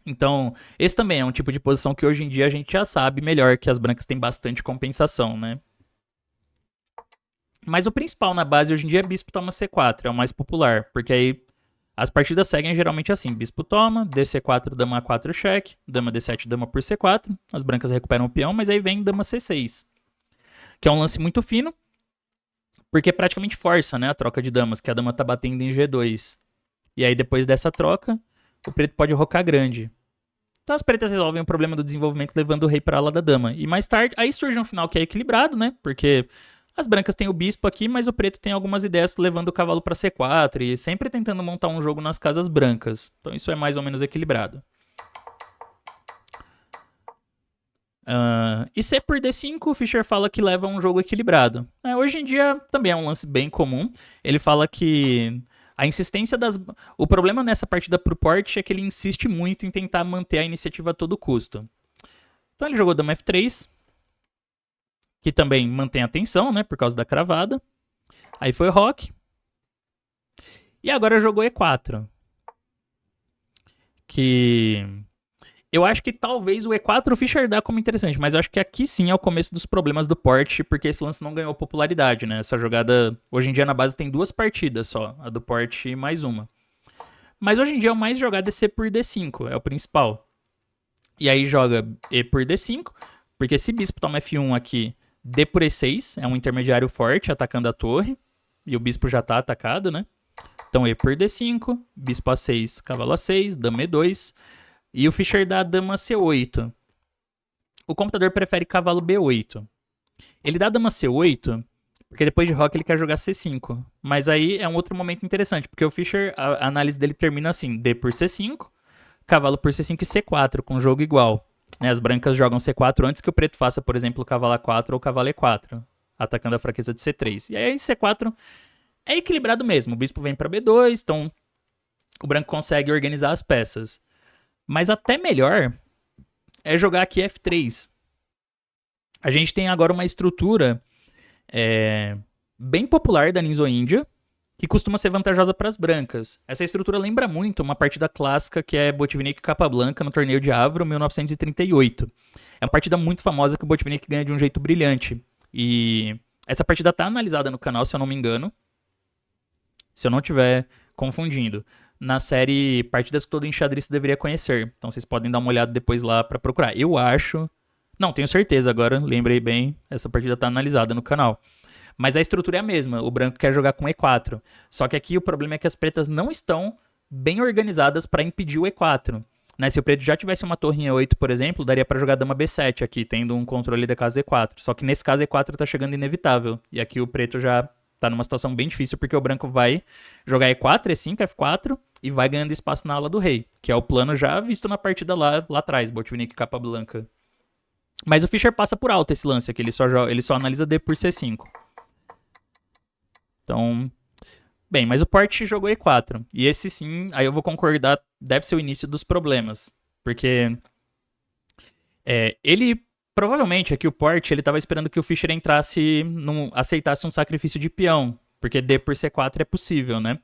Então, esse também é um tipo de posição que hoje em dia a gente já sabe melhor que as brancas têm bastante compensação, né? Mas o principal na base hoje em dia é bispo toma C4, é o mais popular, porque aí as partidas seguem geralmente assim: bispo toma, DC4, dama A4, cheque, dama D7, dama por C4, as brancas recuperam o peão, mas aí vem dama C6, que é um lance muito fino, porque praticamente força, né, a troca de damas, que a dama tá batendo em G2. E aí depois dessa troca, o preto pode rocar grande. Então as pretas resolvem o problema do desenvolvimento levando o rei para a ala da dama. E mais tarde, aí surge um final que é equilibrado, né, porque as brancas têm o bispo aqui, mas o preto tem algumas ideias levando o cavalo para C4 e sempre tentando montar um jogo nas casas brancas. Então isso é mais ou menos equilibrado. E C por D5, o Fischer fala que leva um jogo equilibrado. Hoje em dia também é um lance bem comum. Ele fala que a insistência das... O problema nessa partida pro Porte é que ele insiste muito em tentar manter a iniciativa a todo custo. Então ele jogou dama F3, que também mantém a tensão, né, por causa da cravada. Aí foi roque. E agora jogou E4. Que... eu acho que talvez o E4 o Fischer dá como interessante, mas eu acho que aqui sim é o começo dos problemas do Porte, porque esse lance não ganhou popularidade, né? Essa jogada, hoje em dia na base tem 2 partidas só, a do Porte e mais uma. Mas hoje em dia o mais jogado é C por D5, é o principal. E aí joga E por D5, porque se bispo toma F1 aqui, D por E6, é um intermediário forte atacando a torre, e o bispo já tá atacado, né? Então E por D5, bispo A6, cavalo A6, dama E2... e o Fischer dá a dama C8. O computador prefere cavalo B8. Ele dá a dama C8 porque depois de roque ele quer jogar C5. Mas aí é um outro momento interessante, porque o Fischer, a análise dele termina assim: D por C5, cavalo por C5 e C4, com jogo igual. As brancas jogam C4 antes que o preto faça, por exemplo, cavalo A4 ou cavalo E4, atacando a fraqueza de C3. E aí C4 é equilibrado mesmo. O bispo vem para B2, então o branco consegue organizar as peças. Mas até melhor é jogar aqui F3. A gente tem agora uma estrutura bem popular da Ninja, que costuma ser vantajosa para as brancas. Essa estrutura lembra muito uma partida clássica que é Botvinnik e Capablanca no torneio de Avro, 1938. É uma partida muito famosa que o Botvinnik ganha de um jeito brilhante. E essa partida tá analisada no canal, se eu não me engano. Se eu não estiver confundindo. Na série Partidas que todo enxadrista deveria conhecer. Então vocês podem dar uma olhada depois lá pra procurar. Eu acho... não, tenho certeza agora, lembrei bem. Essa partida tá analisada no canal. Mas a estrutura é a mesma. O branco quer jogar com E4. Só que aqui o problema é que as pretas não estão bem organizadas para impedir o E4. Né? Se o preto já tivesse uma torre em E8, por exemplo, daria para jogar dama B7 aqui, tendo um controle da casa E4. Só que nesse caso E4 tá chegando inevitável. E aqui o preto já tá numa situação bem difícil, porque o branco vai jogar E4, E5, F4 e vai ganhando espaço na ala do rei, que é o plano já visto na partida lá atrás, Botvinnik e Capablanca. Mas o Fischer passa por alto esse lance aqui, ele só analisa D por C5. Então, bem, mas o Porte jogou E4, e esse sim, aí eu vou concordar, deve ser o início dos problemas, porque ele... provavelmente aqui o Porte, ele tava esperando que o Fischer entrasse, aceitasse um sacrifício de peão, porque D por C4 é possível, né?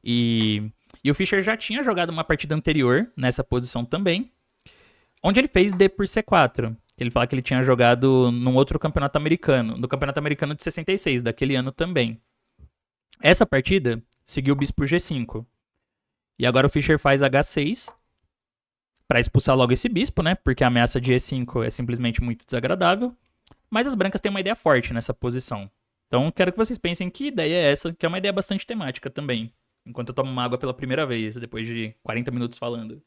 E o Fischer já tinha jogado uma partida anterior nessa posição também, onde ele fez D por C4. Ele fala que ele tinha jogado num outro campeonato americano, no campeonato americano de 66, daquele ano também. Essa partida seguiu o bispo G5. E agora o Fischer faz H6, para expulsar logo esse bispo, né? Porque a ameaça de E5 é simplesmente muito desagradável. Mas as brancas têm uma ideia forte nessa posição. Então quero que vocês pensem que ideia é essa, que é uma ideia bastante temática também. Enquanto eu tomo uma água pela primeira vez, depois de 40 minutos falando.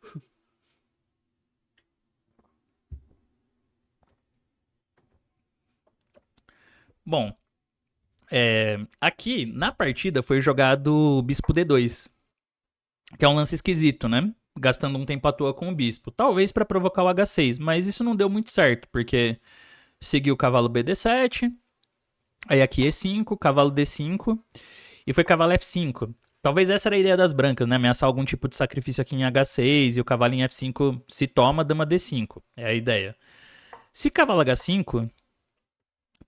Bom, aqui na partida foi jogado Bispo D2, que é um lance esquisito, né? Gastando um tempo à toa com o Bispo. Talvez pra provocar o H6, mas isso não deu muito certo, porque seguiu o cavalo BD7, aí aqui E5, cavalo D5, e foi cavalo F5. Talvez essa era a ideia das brancas, né? Ameaçar algum tipo de sacrifício aqui em H6 e o cavalo em F5 se toma, dama D5. É a ideia. Se cavalo H5,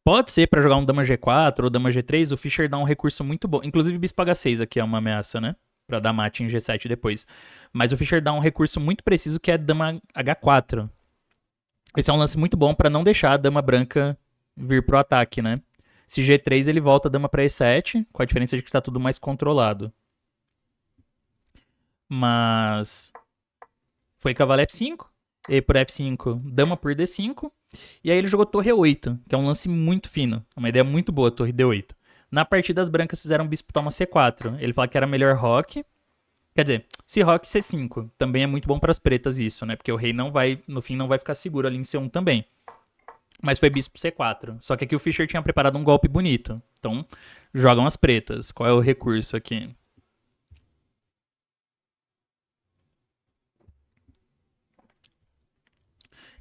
pode ser pra jogar um dama G4 ou dama G3, o Fischer dá um recurso muito bom. Inclusive bispo H6 aqui é uma ameaça, né? Pra dar mate em G7 depois. Mas o Fischer dá um recurso muito preciso que é dama H4. Esse é um lance muito bom pra não deixar a dama branca vir pro ataque, né? Se G3 ele volta a dama pra E7, com a diferença de que tá tudo mais controlado. Mas foi cavalo F5, e por F5, dama por D5, e aí ele jogou torre E8, que é um lance muito fino, uma ideia muito boa, torre D8. Na partida as brancas fizeram bispo toma C4, ele falou que era melhor roque, quer dizer, se roque C5, também é muito bom para as pretas isso, né, porque o rei não vai, no fim não vai ficar seguro ali em C1 também. Mas foi bispo C4, só que aqui o Fischer tinha preparado um golpe bonito, então jogam as pretas, qual é o recurso aqui?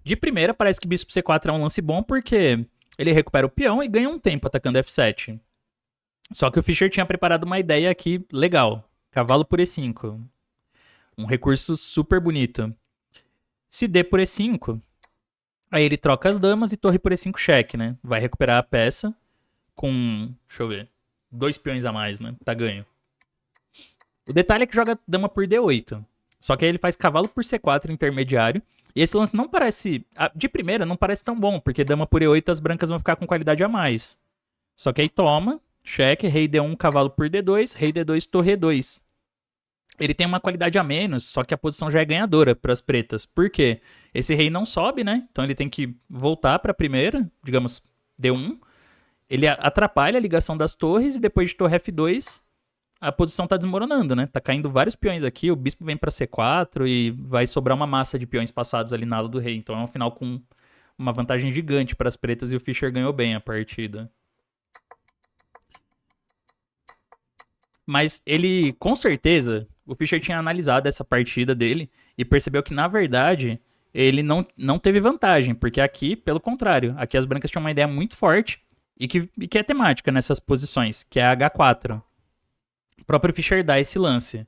De primeira, parece que bispo C4 é um lance bom porque ele recupera o peão e ganha um tempo atacando F7. Só que o Fischer tinha preparado uma ideia aqui legal. Cavalo por E5. Um recurso super bonito. Se D por E5, aí ele troca as damas e torre por E5 cheque, né? Vai recuperar a peça com, deixa eu ver, 2 peões a mais, né? Tá ganho. O detalhe é que joga dama por D8. Só que aí ele faz cavalo por C4 intermediário. E esse lance não parece. De primeira, não parece tão bom, porque dama por E8 as brancas vão ficar com qualidade a mais. Só que aí toma, cheque, rei D1, cavalo por D2, rei D2, torre E2. Ele tem uma qualidade a menos, só que a posição já é ganhadora para as pretas. Por quê? Esse rei não sobe, né? Então ele tem que voltar para a primeira, digamos, D1. Ele atrapalha a ligação das torres e depois de torre F2 a posição tá desmoronando, né? Tá caindo vários peões aqui, o bispo vem pra C4 e vai sobrar uma massa de peões passados ali na ala do rei. Então é um final com uma vantagem gigante para as pretas e o Fischer ganhou bem a partida. Mas ele, com certeza, o Fischer tinha analisado essa partida dele e percebeu que, na verdade, ele não teve vantagem, porque aqui, pelo contrário, aqui as brancas tinham uma ideia muito forte e que é temática nessas posições, que é a H4. O próprio Fischer dá esse lance.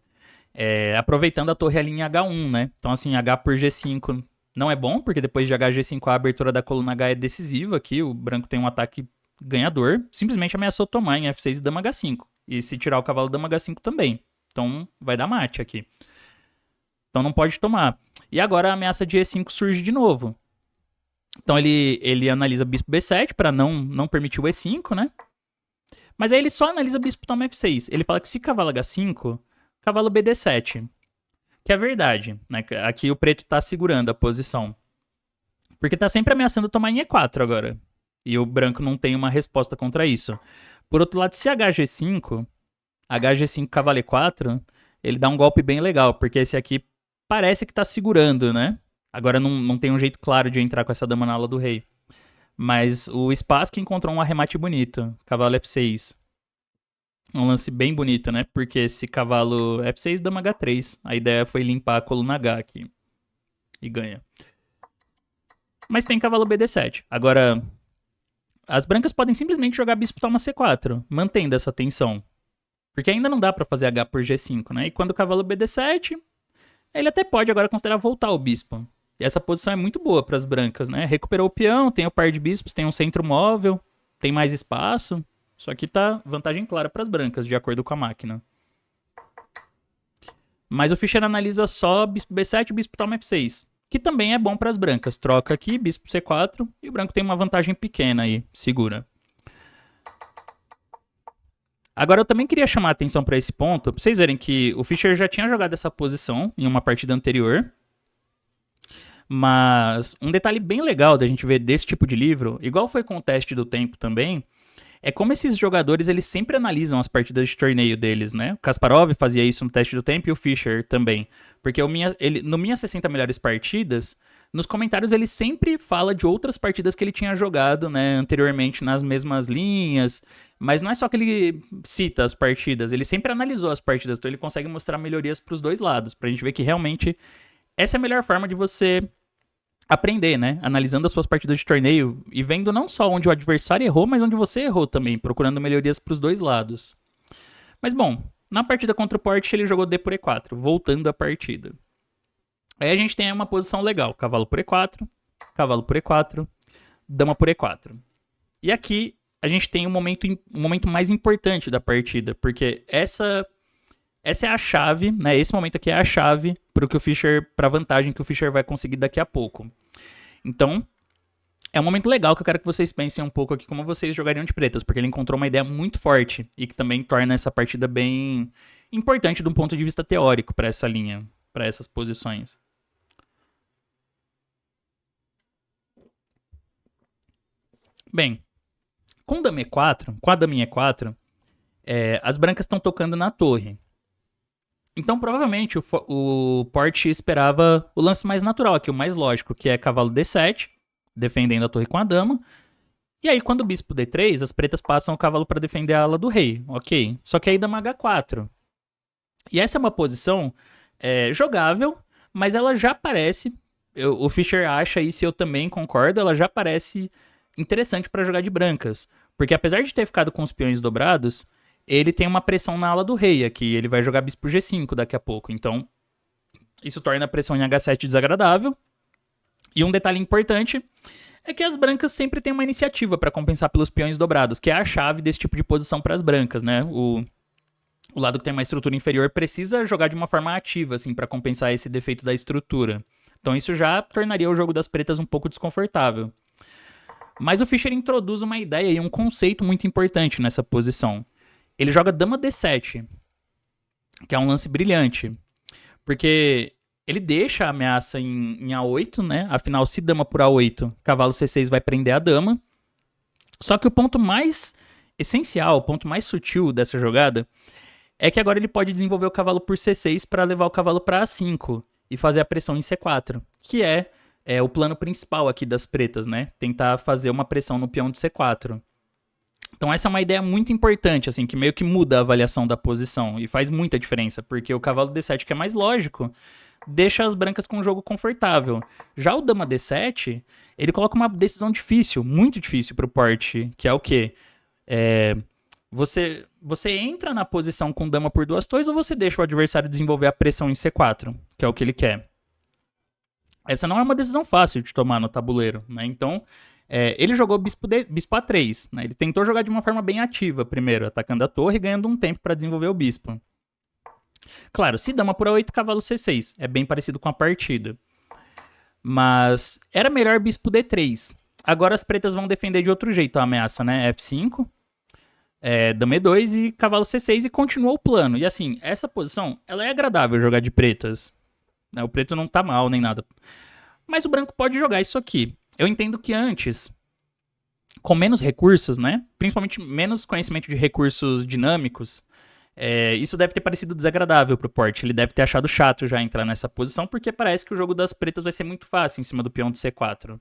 Aproveitando a torre ali em H1, né? Então, assim, H por G5 não é bom, porque depois de HG5 a abertura da coluna H é decisiva aqui. O branco tem um ataque ganhador. Simplesmente ameaçou tomar em F6 e dama H5. E se tirar o cavalo, dama H5 também. Então, vai dar mate aqui. Então, não pode tomar. E agora a ameaça de E5 surge de novo. Então, ele analisa bispo B7 para não permitir o E5, né? Mas aí ele só analisa bispo toma F6. Ele fala que se cavalo H5, cavalo BD7. Que é verdade, né? Aqui o preto tá segurando a posição. Porque tá sempre ameaçando tomar em E4 agora. E o branco não tem uma resposta contra isso. Por outro lado, se HG5, cavalo E4, ele dá um golpe bem legal, porque esse aqui parece que tá segurando, né? Agora não tem um jeito claro de entrar com essa dama na ala do rei. Mas o Spassky encontrou um arremate bonito. Cavalo F6. Um lance bem bonito, né? Porque esse cavalo F6, dama H3. A ideia foi limpar a coluna H aqui. E ganha. Mas tem cavalo BD7. Agora, as brancas podem simplesmente jogar bispo toma C4, mantendo essa tensão. Porque ainda não dá pra fazer H por G5, né? E quando o cavalo BD7, ele até pode agora considerar voltar o bispo. E essa posição é muito boa para as brancas, né? Recuperou o peão, tem o par de bispos, tem um centro móvel, tem mais espaço. Só que tá vantagem clara para as brancas, de acordo com a máquina. Mas o Fischer analisa só bispo B7 e bispo toma F6, que também é bom para as brancas. Troca aqui, bispo C4, e o branco tem uma vantagem pequena aí, segura. Agora eu também queria chamar a atenção para esse ponto, para vocês verem que o Fischer já tinha jogado essa posição em uma partida anterior. Mas um detalhe bem legal da gente ver desse tipo de livro, igual foi com o teste do tempo também, é como esses jogadores eles sempre analisam as partidas de torneio deles, né? O Kasparov fazia isso no teste do tempo e o Fischer também. Porque no Minhas 60 Melhores Partidas nos comentários ele sempre fala de outras partidas que ele tinha jogado, né, anteriormente nas mesmas linhas, mas não é só que ele cita as partidas, ele sempre analisou as partidas, então ele consegue mostrar melhorias para os dois lados, pra gente ver que realmente essa é a melhor forma de você aprender, né? Analisando as suas partidas de torneio e vendo não só onde o adversário errou, mas onde você errou também, procurando melhorias para os dois lados. Mas bom, na partida contra o Port ele jogou D por E4, voltando à partida. Aí a gente tem uma posição legal, cavalo por E4, cavalo por E4, dama por E4. E aqui a gente tem um momento mais importante da partida, porque essa é a chave, né? Esse momento aqui é a chave para a vantagem que o Fischer vai conseguir daqui a pouco. Então, é um momento legal que eu quero que vocês pensem um pouco aqui como vocês jogariam de pretas, porque ele encontrou uma ideia muito forte e que também torna essa partida bem importante de um ponto de vista teórico para essa linha, para essas posições. Bem, com dama E4, com a daminha E4, as brancas estão tocando na torre. Então, provavelmente, o Port esperava o lance mais natural aqui, o mais lógico, que é cavalo D7, defendendo a torre com a dama. E aí, quando o bispo D3, as pretas passam o cavalo para defender a ala do rei, ok? Só que aí dama H4. E essa é uma posição jogável, mas ela já parece, o Fischer acha isso e eu também concordo, ela já parece interessante para jogar de brancas. Porque apesar de ter ficado com os peões dobrados, ele tem uma pressão na ala do rei aqui. Ele vai jogar bispo G5 daqui a pouco. Então, isso torna a pressão em H7 desagradável. E um detalhe importante é que as brancas sempre têm uma iniciativa para compensar pelos peões dobrados, que é a chave desse tipo de posição para as brancas, né? O lado que tem uma estrutura inferior precisa jogar de uma forma ativa, assim, para compensar esse defeito da estrutura. Então, isso já tornaria o jogo das pretas um pouco desconfortável. Mas o Fischer introduz uma ideia e um conceito muito importante nessa posição. Ele joga dama D7, que é um lance brilhante, porque ele deixa a ameaça em A8, né? Afinal, se dama por A8, cavalo C6 vai prender a dama. Só que o ponto mais essencial, o ponto mais sutil dessa jogada é que agora ele pode desenvolver o cavalo por C6 para levar o cavalo para A5 e fazer a pressão em C4, que é o plano principal aqui das pretas, né? Tentar fazer uma pressão no peão de C4. Então essa é uma ideia muito importante, assim, que meio que muda a avaliação da posição e faz muita diferença, porque o cavalo D7, que é mais lógico, deixa as brancas com um jogo confortável. Já o dama D7, ele coloca uma decisão difícil, muito difícil pro Port, que é o quê? Você entra na posição com dama por duas torres ou você deixa o adversário desenvolver a pressão em C4, que é o que ele quer? Essa não é uma decisão fácil de tomar no tabuleiro, né? Então, ele jogou bispo A3, né? Ele tentou jogar de uma forma bem ativa primeiro, atacando a torre e ganhando um tempo para desenvolver o bispo. Claro, se dama por A8, cavalo C6. É bem parecido com a partida. Mas era melhor bispo D3. Agora as pretas vão defender de outro jeito a ameaça, né? F5, dama E2 e cavalo C6 e continua o plano. E assim, essa posição, ela é agradável jogar de pretas. O preto não tá mal nem nada. Mas o branco pode jogar isso aqui. Eu entendo que antes, com menos recursos, né? Principalmente menos conhecimento de recursos dinâmicos, isso deve ter parecido desagradável pro Port. Ele deve ter achado chato já entrar nessa posição, porque parece que o jogo das pretas vai ser muito fácil em cima do peão de C4.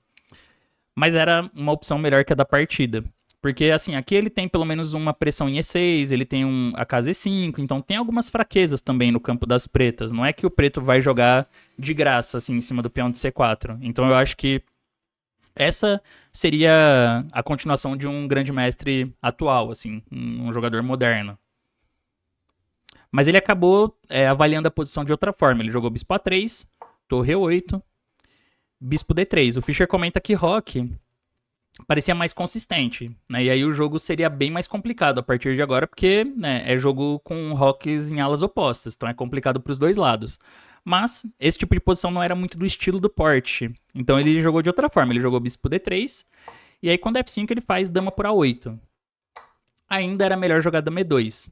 Mas era uma opção melhor que a da partida. Porque, assim, aqui ele tem pelo menos uma pressão em E6, ele tem a casa E5, então tem algumas fraquezas também no campo das pretas. Não é que o preto vai jogar de graça, assim, em cima do peão de C4. Então eu acho que essa seria a continuação de um grande mestre atual, assim, um jogador moderno. Mas ele acabou avaliando a posição de outra forma. Ele jogou bispo A3, torre E8, bispo D3. O Fischer comenta que Roque parecia mais consistente, né? E aí o jogo seria bem mais complicado a partir de agora, porque, né, é jogo com roques em alas opostas, então é complicado para os dois lados. Mas esse tipo de posição não era muito do estilo do Port, então ele jogou de outra forma, ele jogou bispo D3, e aí quando F5 ele faz dama por A8. Ainda era melhor jogar dama E2,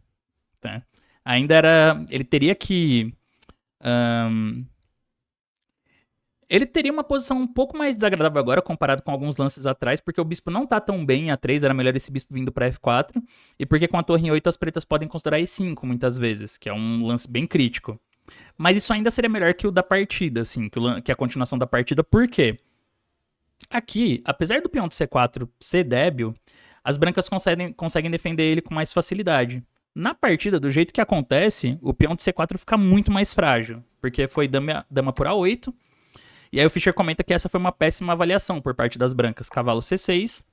tá? Ele teria que... Ele teria uma posição um pouco mais desagradável agora, comparado com alguns lances atrás, porque o bispo não tá tão bem em A3, era melhor esse bispo vindo pra F4, e porque com a torre em 8 as pretas podem considerar E5 muitas vezes, que é um lance bem crítico. Mas isso ainda seria melhor que o da partida, assim, que a continuação da partida. Por quê? Aqui, apesar do peão de C4 ser débil, as brancas conseguem defender ele com mais facilidade. Na partida, do jeito que acontece, o peão de C4 fica muito mais frágil, porque foi dama por A8. E aí o Fischer comenta que essa foi uma péssima avaliação por parte das brancas. Cavalo C6,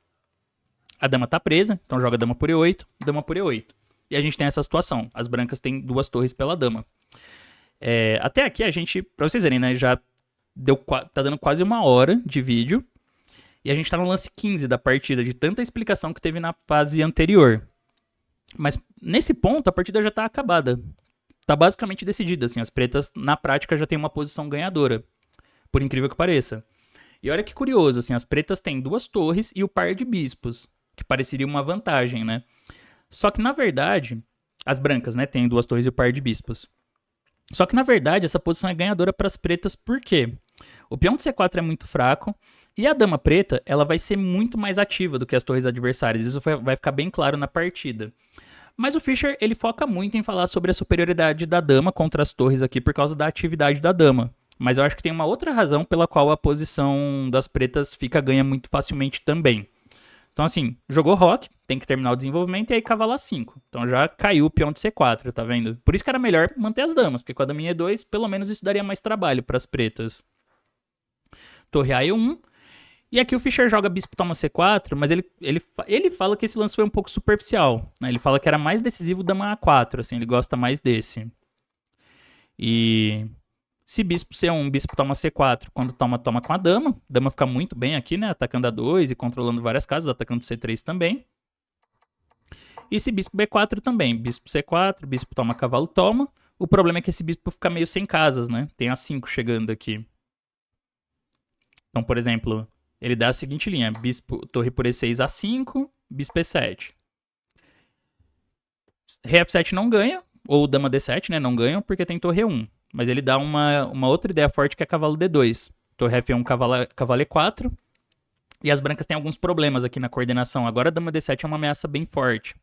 a dama tá presa, então joga dama por E8, dama por E8. E a gente tem essa situação, as brancas têm 2 torres pela dama. Até aqui a gente, pra vocês verem, né, já tá dando quase 1 hora de vídeo. E a gente tá no lance 15 da partida, de tanta explicação que teve na fase anterior. Mas nesse ponto, a partida já tá acabada. Tá basicamente decidida, assim. As pretas, na prática, já tem uma posição ganhadora. Por incrível que pareça. E olha que curioso, assim. As pretas têm 2 torres e o par de bispos. Que pareceria uma vantagem, né? Só que, na verdade, as brancas, né? Têm 2 torres e o par de bispos. Só que, na verdade, essa posição é ganhadora para as pretas. Por quê? O peão de C4 é muito fraco. E a dama preta, ela vai ser muito mais ativa do que as torres adversárias. Isso vai ficar bem claro na partida. Mas o Fischer, ele foca muito em falar sobre a superioridade da dama contra as torres aqui por causa da atividade da dama. Mas eu acho que tem uma outra razão pela qual a posição das pretas ganha muito facilmente também. Então assim, jogou roque, tem que terminar o desenvolvimento e aí cavalo A5. Então já caiu o peão de C4, tá vendo? Por isso que era melhor manter as damas, porque com a daminha E2, pelo menos isso daria mais trabalho para as pretas. Torre A E1. E aqui o Fischer joga bispo toma C4, mas ele fala que esse lance foi um pouco superficial. Né? Ele fala que era mais decisivo dama A4, assim, ele gosta mais desse. E se bispo C1, bispo toma C4, quando toma com a dama. Dama fica muito bem aqui, né? Atacando A2 e controlando várias casas, atacando C3 também. E se bispo B4 também, bispo C4, bispo toma, cavalo toma. O problema é que esse bispo fica meio sem casas, né? Tem A5 chegando aqui. Então, por exemplo, ele dá a seguinte linha, bispo, torre por E6, A5, bispo E7. Rei F7 não ganha, ou dama D7, né, não ganham, porque tem torre E1. Mas ele dá uma outra ideia forte que é cavalo D2. Torre F1, cavalo E4. E as brancas têm alguns problemas aqui na coordenação. Agora a dama D7 é uma ameaça bem forte.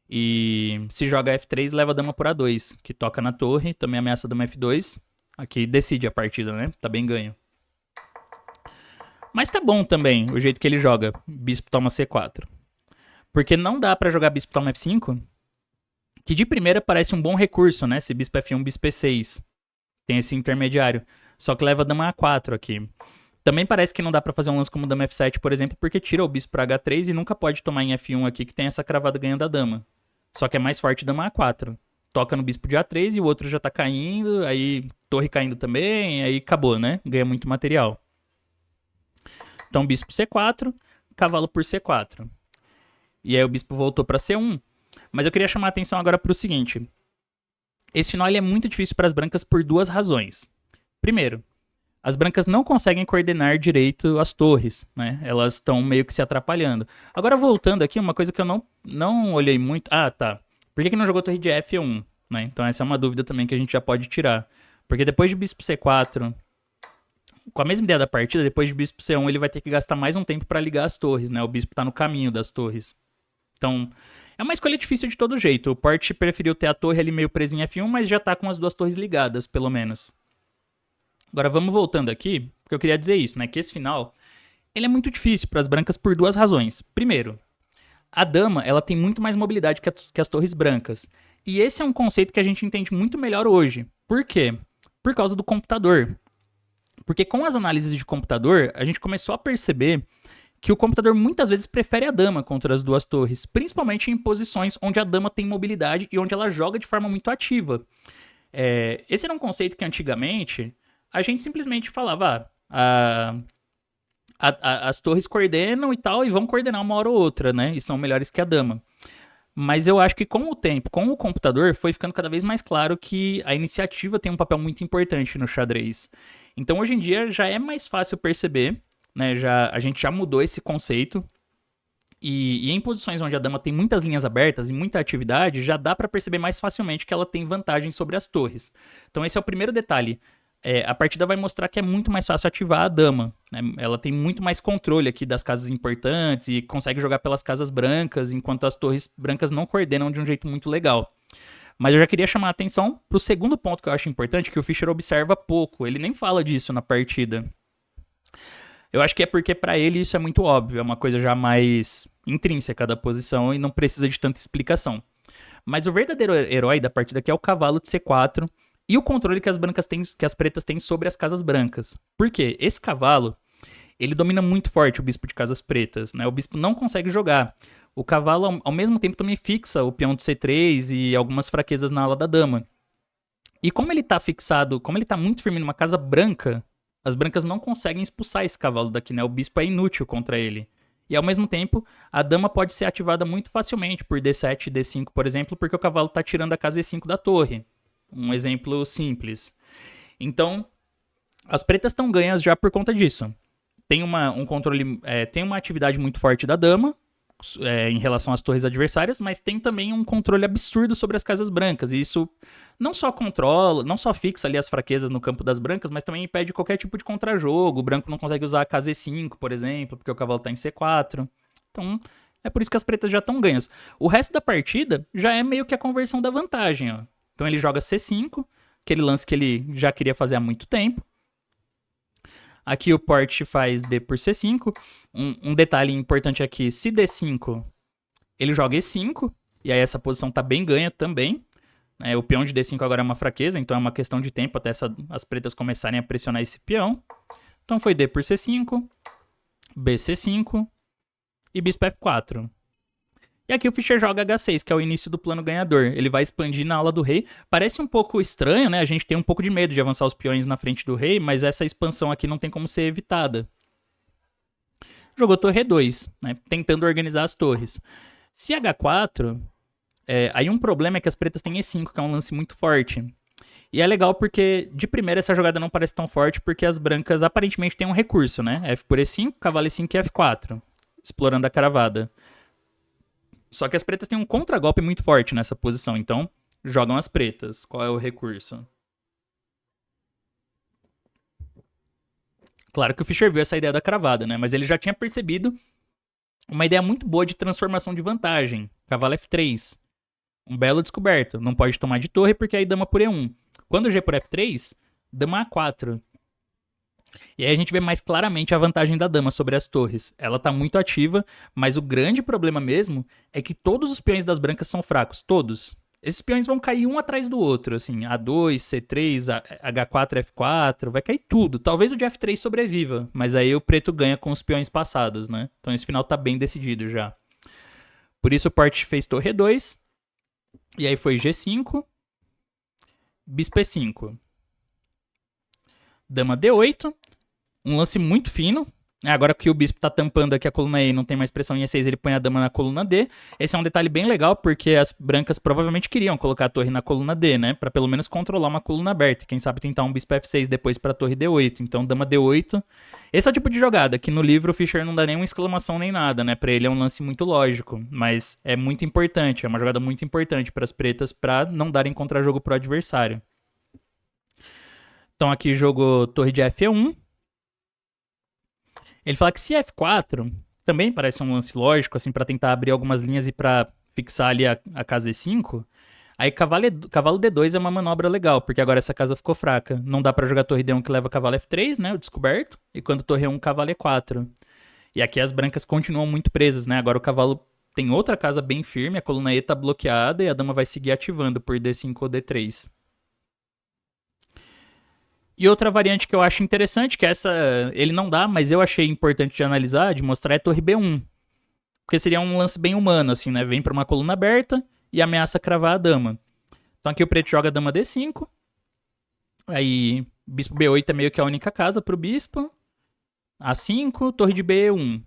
E se joga F3, leva a dama por A2, que toca na torre, também ameaça a dama F2. Aqui decide a partida, né, tá bem ganho. Mas tá bom também o jeito que ele joga. Bispo toma C4. Porque não dá pra jogar bispo toma F5. Que de primeira parece um bom recurso, né? Se bispo F1, bispo E6. Tem esse intermediário. Só que leva dama A4 aqui. Também parece que não dá pra fazer um lance como dama F7, por exemplo, porque tira o bispo pra H3 e nunca pode tomar em F1 aqui, que tem essa cravada ganhando a dama. Só que é mais forte dama A4. Toca no bispo de A3 e o outro já tá caindo, aí torre caindo também, aí acabou, né? Ganha muito material. Então, bispo C4, cavalo por C4. E aí o bispo voltou para C1. Mas eu queria chamar a atenção agora para o seguinte. Esse final ele é muito difícil para as brancas por 2 razões. Primeiro, as brancas não conseguem coordenar direito as torres, né? Elas estão meio que se atrapalhando. Agora, voltando aqui, uma coisa que eu não olhei muito... Ah, tá. Por que não jogou torre de F1? Né? Então, essa é uma dúvida também que a gente já pode tirar. Porque depois de bispo C4... Com a mesma ideia da partida, depois de bispo C1, ele vai ter que gastar mais um tempo para ligar as torres, né? O bispo tá no caminho das torres. Então, é uma escolha difícil de todo jeito. O Port preferiu ter a torre ali meio presa em F1, mas já tá com as 2 torres ligadas, pelo menos. Agora, vamos voltando aqui, porque eu queria dizer isso, né? Que esse final, ele é muito difícil para as brancas por 2 razões. Primeiro, a dama, ela tem muito mais mobilidade que as torres brancas. E esse é um conceito que a gente entende muito melhor hoje. Por quê? Por causa do computador. Porque com as análises de computador, a gente começou a perceber que o computador muitas vezes prefere a dama contra as 2 torres, principalmente em posições onde a dama tem mobilidade e onde ela joga de forma muito ativa. Esse era um conceito que antigamente a gente simplesmente falava, as torres coordenam e tal, e vão coordenar uma hora ou outra, né? E são melhores que a dama. Mas eu acho que com o tempo, com o computador, foi ficando cada vez mais claro que a iniciativa tem um papel muito importante no xadrez. Então, hoje em dia, já é mais fácil perceber, né? A gente já mudou esse conceito. E em posições onde a dama tem muitas linhas abertas e muita atividade, já dá para perceber mais facilmente que ela tem vantagem sobre as torres. Então, esse é o primeiro detalhe. A partida vai mostrar que é muito mais fácil ativar a dama. Né? Ela tem muito mais controle aqui das casas importantes e consegue jogar pelas casas brancas, enquanto as torres brancas não coordenam de um jeito muito legal. Mas eu já queria chamar a atenção pro segundo ponto que eu acho importante, que o Fischer observa pouco. Ele nem fala disso na partida. Eu acho que é porque pra ele isso é muito óbvio, é uma coisa já mais intrínseca da posição e não precisa de tanta explicação. Mas o verdadeiro herói da partida aqui é o cavalo de C4 e o controle que as pretas têm sobre as casas brancas. Por quê? Esse cavalo, ele domina muito forte o bispo de casas pretas, né? O bispo não consegue jogar. O cavalo, ao mesmo tempo, também fixa o peão de C3 e algumas fraquezas na ala da dama. E como ele tá fixado, como ele tá muito firme numa casa branca, as brancas não conseguem expulsar esse cavalo daqui, né? O bispo é inútil contra ele. E ao mesmo tempo, a dama pode ser ativada muito facilmente por D7 e D5, por exemplo, porque o cavalo tá tirando a casa E5 da torre. Um exemplo simples. Então, as pretas estão ganhas já por conta disso. Tem um controle, tem uma atividade muito forte da dama, em relação às torres adversárias, mas tem também um controle absurdo sobre as casas brancas. E isso não só controla, não só fixa ali as fraquezas no campo das brancas, mas também impede qualquer tipo de contrajogo. O branco não consegue usar a casa E5, por exemplo, porque o cavalo tá em C4. Então, é por isso que as pretas já estão ganhas. O resto da partida já é meio que a conversão da vantagem, ó. Então ele joga C5, aquele lance que ele já queria fazer há muito tempo. Aqui o Porte faz D por C5. Um detalhe importante aqui, se D5, ele joga E5, e aí essa posição tá bem ganha também. O peão de D5 agora é uma fraqueza, então é uma questão de tempo até as pretas começarem a pressionar esse peão. Então foi D por C5, BC5 e bispo F4. E aqui o Fischer joga H6, que é o início do plano ganhador. Ele vai expandir na ala do rei. Parece um pouco estranho, né? A gente tem um pouco de medo de avançar os peões na frente do rei, mas essa expansão aqui não tem como ser evitada. Jogou torre E2, né? Tentando organizar as torres. Se H4, aí um problema é que as pretas têm E5, que é um lance muito forte. E é legal porque, de primeira, essa jogada não parece tão forte, porque as brancas aparentemente têm um recurso, né? F por E5, cavalo E5 e F4, explorando a cravada. Só que as pretas têm um contragolpe muito forte nessa posição, então jogam as pretas. Qual é o recurso? Claro que o Fischer viu essa ideia da cravada, né? Mas ele já tinha percebido uma ideia muito boa de transformação de vantagem. Cavalo F3. Um belo descoberto. Não pode tomar de torre porque aí dama por E1. Quando G por F3, dama A4. E aí a gente vê mais claramente a vantagem da dama sobre as torres. Ela tá muito ativa, mas o grande problema mesmo é que todos os peões das brancas são fracos. Todos. Esses peões vão cair um atrás do outro, assim. A2, C3, H4, F4, vai cair tudo. Talvez o de F3 sobreviva, mas aí o preto ganha com os peões passados, né? Então esse final tá bem decidido já. Por isso o Porte fez torre E2, e aí foi G5, bispo E5. Dama D8, um lance muito fino. Agora que o bispo tá tampando aqui a coluna E e não tem mais pressão em E6, ele põe a dama na coluna D. Esse é um detalhe bem legal, porque as brancas provavelmente queriam colocar a torre na coluna D, né? Pra pelo menos controlar uma coluna aberta. Quem sabe tentar um bispo F6 depois pra torre D8. Então, dama D8. Esse é o tipo de jogada que no livro o Fischer não dá nenhuma exclamação nem nada, né? Pra ele é um lance muito lógico. Mas é muito importante, é uma jogada muito importante pras pretas pra não darem contra-jogo pro adversário. Então aqui jogou torre de F1. Ele fala que se F4 também parece um lance lógico, assim, pra tentar abrir algumas linhas e pra fixar ali a casa E5. Aí cavalo D2 é uma manobra legal, porque agora essa casa ficou fraca. Não dá pra jogar torre D1 que leva cavalo F3, né, o descoberto. E quando torre 1, cavalo E4. E aqui as brancas continuam muito presas, né. Agora o cavalo tem outra casa bem firme, a coluna E tá bloqueada e a dama vai seguir ativando por D5 ou D3. E outra variante que eu acho interessante, que essa ele não dá, mas eu achei importante de analisar, de mostrar, é torre B1. Porque seria um lance bem humano, assim, né? Vem pra uma coluna aberta e ameaça cravar a dama. Então aqui o preto joga dama D5. Aí bispo B8 é meio que a única casa pro bispo. A5, torre de B1.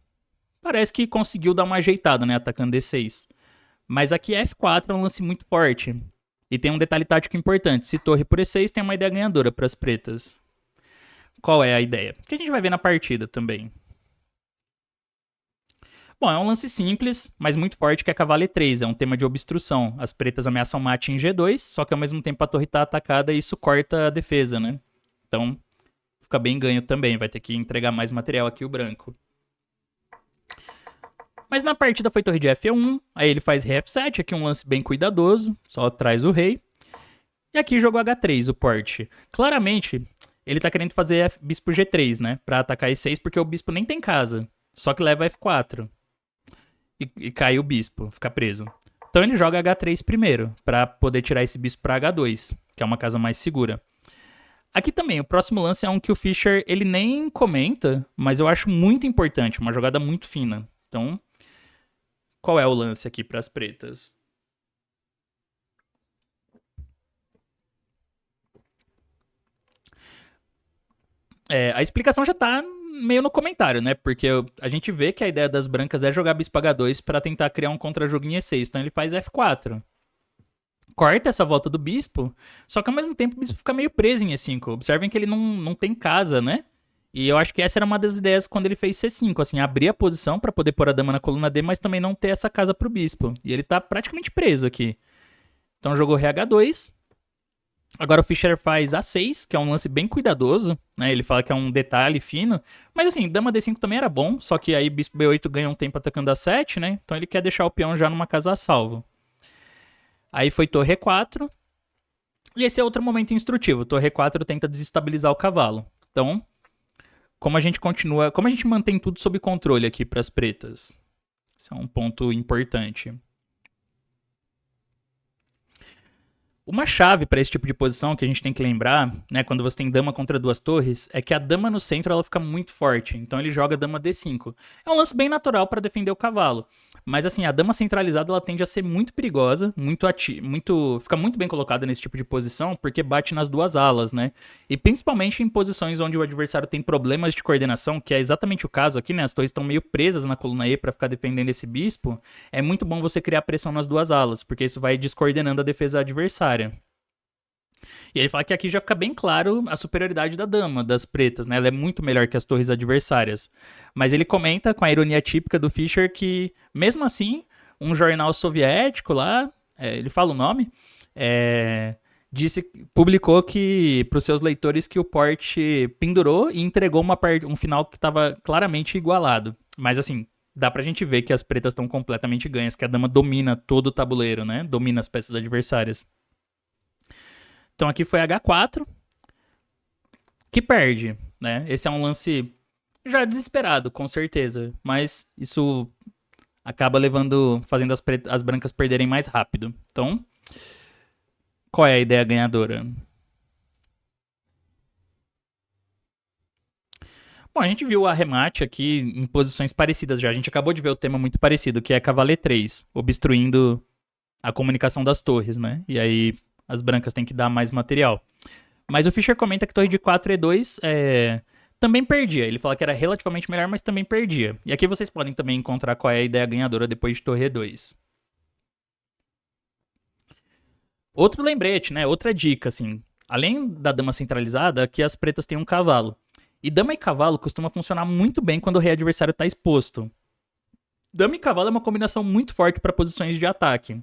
Parece que conseguiu dar uma ajeitada, né? Atacando D6. Mas aqui F4 é um lance muito forte. E tem um detalhe tático importante. Se torre por E6, tem uma ideia ganhadora para as pretas. Qual é a ideia? Que a gente vai ver na partida também. Bom, é um lance simples, mas muito forte, que é cavalo E3. É um tema de obstrução. As pretas ameaçam mate em G2, só que ao mesmo tempo a torre está atacada e isso corta a defesa, né? Então, fica bem ganho também. Vai ter que entregar mais material aqui o branco. Mas na partida foi torre de F1, aí ele faz rei F7, aqui um lance bem cuidadoso, só traz o rei. E aqui jogou H3, o porte. Claramente, ele tá querendo fazer bispo G3, né? Pra atacar E6, porque o bispo nem tem casa. Só que leva F4. E cai o bispo, fica preso. Então ele joga H3 primeiro, pra poder tirar esse bispo pra H2, que é uma casa mais segura. Aqui também, o próximo lance é um que o Fischer, ele nem comenta, mas eu acho muito importante, uma jogada muito fina. Então, qual é o lance aqui pras pretas? A explicação já tá meio no comentário, né? Porque a gente vê que a ideia das brancas é jogar bispo H2 pra tentar criar um contra-jogo em E6. Então ele faz F4. Corta essa volta do bispo, só que ao mesmo tempo o bispo fica meio preso em E5. Observem que ele não tem casa, né? E eu acho que essa era uma das ideias quando ele fez C5, assim, abrir a posição pra poder pôr a dama na coluna D, mas também não ter essa casa pro bispo. E ele tá praticamente preso aqui. Então jogou rei H2. Agora o Fischer faz A6, que é um lance bem cuidadoso, né? Ele fala que é um detalhe fino. Mas assim, dama D5 também era bom, só que aí bispo B8 ganha um tempo atacando A7, né? Então ele quer deixar o peão já numa casa a salvo. Aí foi torre E4. E esse é outro momento instrutivo. Torre E4 tenta desestabilizar o cavalo. Então, como a gente mantém tudo sob controle aqui para as pretas? Esse é um ponto importante. Uma chave para esse tipo de posição que a gente tem que lembrar, né, quando você tem dama contra duas torres, é que a dama no centro ela fica muito forte, então ele joga dama D5. É um lance bem natural para defender o cavalo, mas assim, a dama centralizada ela tende a ser muito perigosa, fica muito bem colocada nesse tipo de posição, porque bate nas duas alas, né? E principalmente em posições onde o adversário tem problemas de coordenação, que é exatamente o caso aqui, né? As torres estão meio presas na coluna E para ficar defendendo esse bispo. É muito bom você criar pressão nas duas alas, porque isso vai descoordenando a defesa adversária. E ele fala que aqui já fica bem claro a superioridade da dama, das pretas, né? Ela é muito melhor que as torres adversárias. Mas ele comenta, com a ironia típica do Fischer, que, mesmo assim, um jornal soviético lá, ele fala o nome, publicou que para os seus leitores que o Porte pendurou e entregou um final que estava claramente igualado. Mas assim, dá pra gente ver que as pretas estão completamente ganhas, que a dama domina todo o tabuleiro, né? Domina as peças adversárias. Então aqui foi H4, que perde, né? Esse é um lance já desesperado, com certeza, mas isso acaba fazendo as brancas perderem mais rápido. Então, qual é a ideia ganhadora? Bom, a gente viu o arremate aqui em posições parecidas já. A gente acabou de ver o tema muito parecido, que é cavalo E3, obstruindo a comunicação das torres, né? E aí as brancas têm que dar mais material. Mas o Fischer comenta que torre de 4 E2 também perdia. Ele fala que era relativamente melhor, mas também perdia. E aqui vocês podem também encontrar qual é a ideia ganhadora depois de torre E2. Outro lembrete, né? Outra dica, assim. Além da dama centralizada, aqui as pretas têm um cavalo. E dama e cavalo costuma funcionar muito bem quando o rei adversário está exposto. Dama e cavalo é uma combinação muito forte para posições de ataque.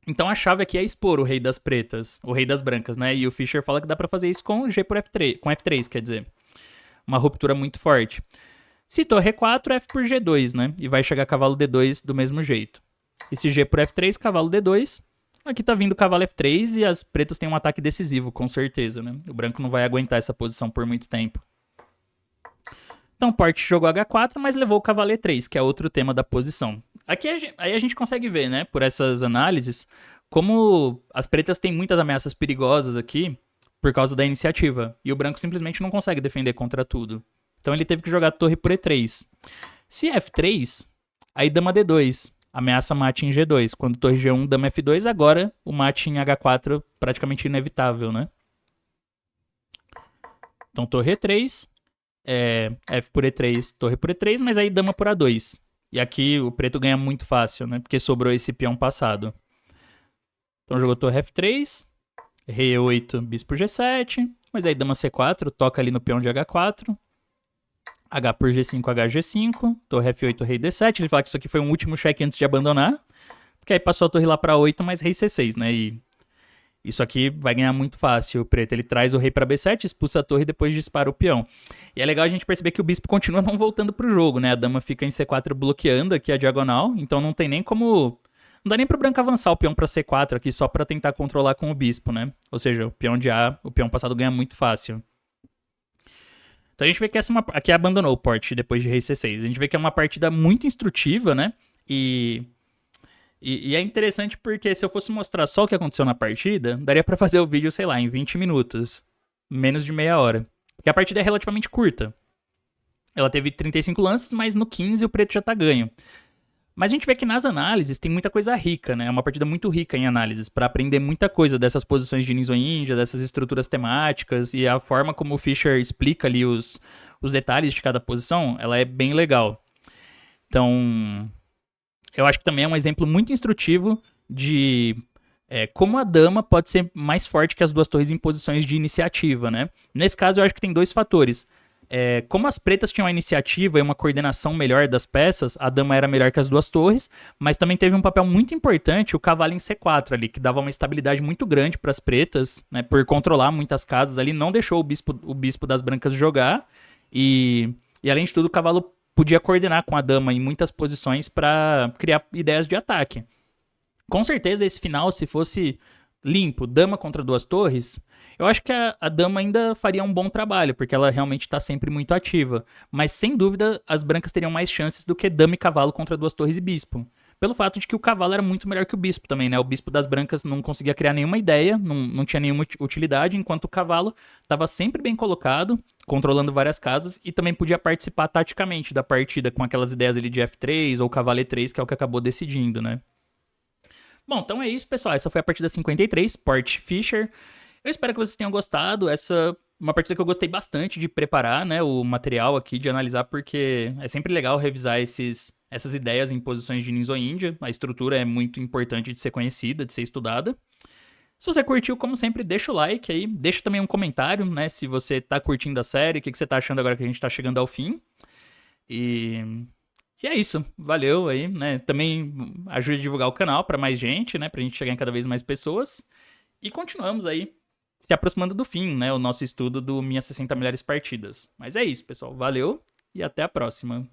Então a chave aqui é expor o rei das pretas, o rei das brancas, né? E o Fischer fala que dá pra fazer isso com G por F3, com F3, quer dizer. Uma ruptura muito forte. Se torre E4, F por G2, né? E vai chegar cavalo D2 do mesmo jeito. E se G por F3, cavalo D2. Aqui tá vindo cavalo F3 e as pretas têm um ataque decisivo, com certeza, né? O branco não vai aguentar essa posição por muito tempo. Então, Porte jogou H4, mas levou o cavalo E3, que é outro tema da posição. Aqui aí a gente consegue ver, né, por essas análises, como as pretas têm muitas ameaças perigosas aqui por causa da iniciativa. E o branco simplesmente não consegue defender contra tudo. Então ele teve que jogar torre por E3. Se F3, aí dama D2, ameaça mate em G2. Quando torre G1, dama F2, agora o mate em H4 praticamente inevitável, né? Então torre E3... F por E3, torre por E3, mas aí dama por A2. E aqui o preto ganha muito fácil, né? Porque sobrou esse peão passado. Então jogou torre F3, rei E8, bispo G7, mas aí dama C4, toca ali no peão de H4. H por G5, HG5, torre F8, rei D7. Ele fala que isso aqui foi um último cheque antes de abandonar. Porque aí passou a torre lá para 8, mas rei C6, né? E Isso aqui vai ganhar muito fácil. O preto, ele traz o rei pra B7, expulsa a torre e depois dispara o peão. E é legal a gente perceber que o bispo continua não voltando pro jogo, né? A dama fica em C4 bloqueando aqui a diagonal, então não tem nem como... Não dá nem pro branco avançar o peão pra C4 aqui só pra tentar controlar com o bispo, né? Ou seja, o peão de A, o peão passado ganha muito fácil. Então a gente vê que aqui abandonou o porte depois de rei C6. A gente vê que é uma partida muito instrutiva, né? E é interessante porque se eu fosse mostrar só o que aconteceu na partida, daria pra fazer o vídeo, sei lá, em 20 minutos. Menos de meia hora. Porque a partida é relativamente curta. Ela teve 35 lances, mas no 15 o preto já tá ganho. Mas a gente vê que nas análises tem muita coisa rica, né? É uma partida muito rica em análises, para aprender muita coisa dessas posições de Ninja Índia, dessas estruturas temáticas, e a forma como o Fischer explica ali os detalhes de cada posição, ela é bem legal. Então, eu acho que também é um exemplo muito instrutivo de como a dama pode ser mais forte que as duas torres em posições de iniciativa, né? Nesse caso, eu acho que tem dois fatores. Como as pretas tinham a iniciativa e uma coordenação melhor das peças, a dama era melhor que as duas torres, mas também teve um papel muito importante o cavalo em C4 ali, que dava uma estabilidade muito grande para as pretas, né, por controlar muitas casas ali, não deixou o bispo das brancas jogar, e além de tudo o cavalo podia coordenar com a dama em muitas posições para criar ideias de ataque. Com certeza esse final, se fosse limpo, dama contra duas torres, eu acho que a dama ainda faria um bom trabalho, porque ela realmente está sempre muito ativa. Mas sem dúvida, as brancas teriam mais chances do que dama e cavalo contra duas torres e bispo. Pelo fato de que o cavalo era muito melhor que o bispo também, né? O bispo das brancas não conseguia criar nenhuma ideia, não tinha nenhuma utilidade, enquanto o cavalo estava sempre bem colocado, controlando várias casas e também podia participar taticamente da partida com aquelas ideias ali de F3 ou cavalo E3, que é o que acabou decidindo, né? Bom, então é isso, pessoal. Essa foi a partida 53, Port Fischer. Eu espero que vocês tenham gostado. Essa é uma partida que eu gostei bastante de preparar, né, o material aqui, de analisar, porque é sempre legal revisar essas ideias em posições de Ninja Índia. A estrutura é muito importante de ser conhecida, de ser estudada. Se você curtiu, como sempre, deixa o like aí. Deixa também um comentário, né, se você tá curtindo a série, o que você tá achando agora que a gente tá chegando ao fim. E é isso, valeu aí, né? Também ajude a divulgar o canal pra mais gente, né? Pra gente chegar em cada vez mais pessoas. E continuamos aí se aproximando do fim, né? O nosso estudo do Minhas 60 Melhores Partidas. Mas é isso, pessoal. Valeu e até a próxima.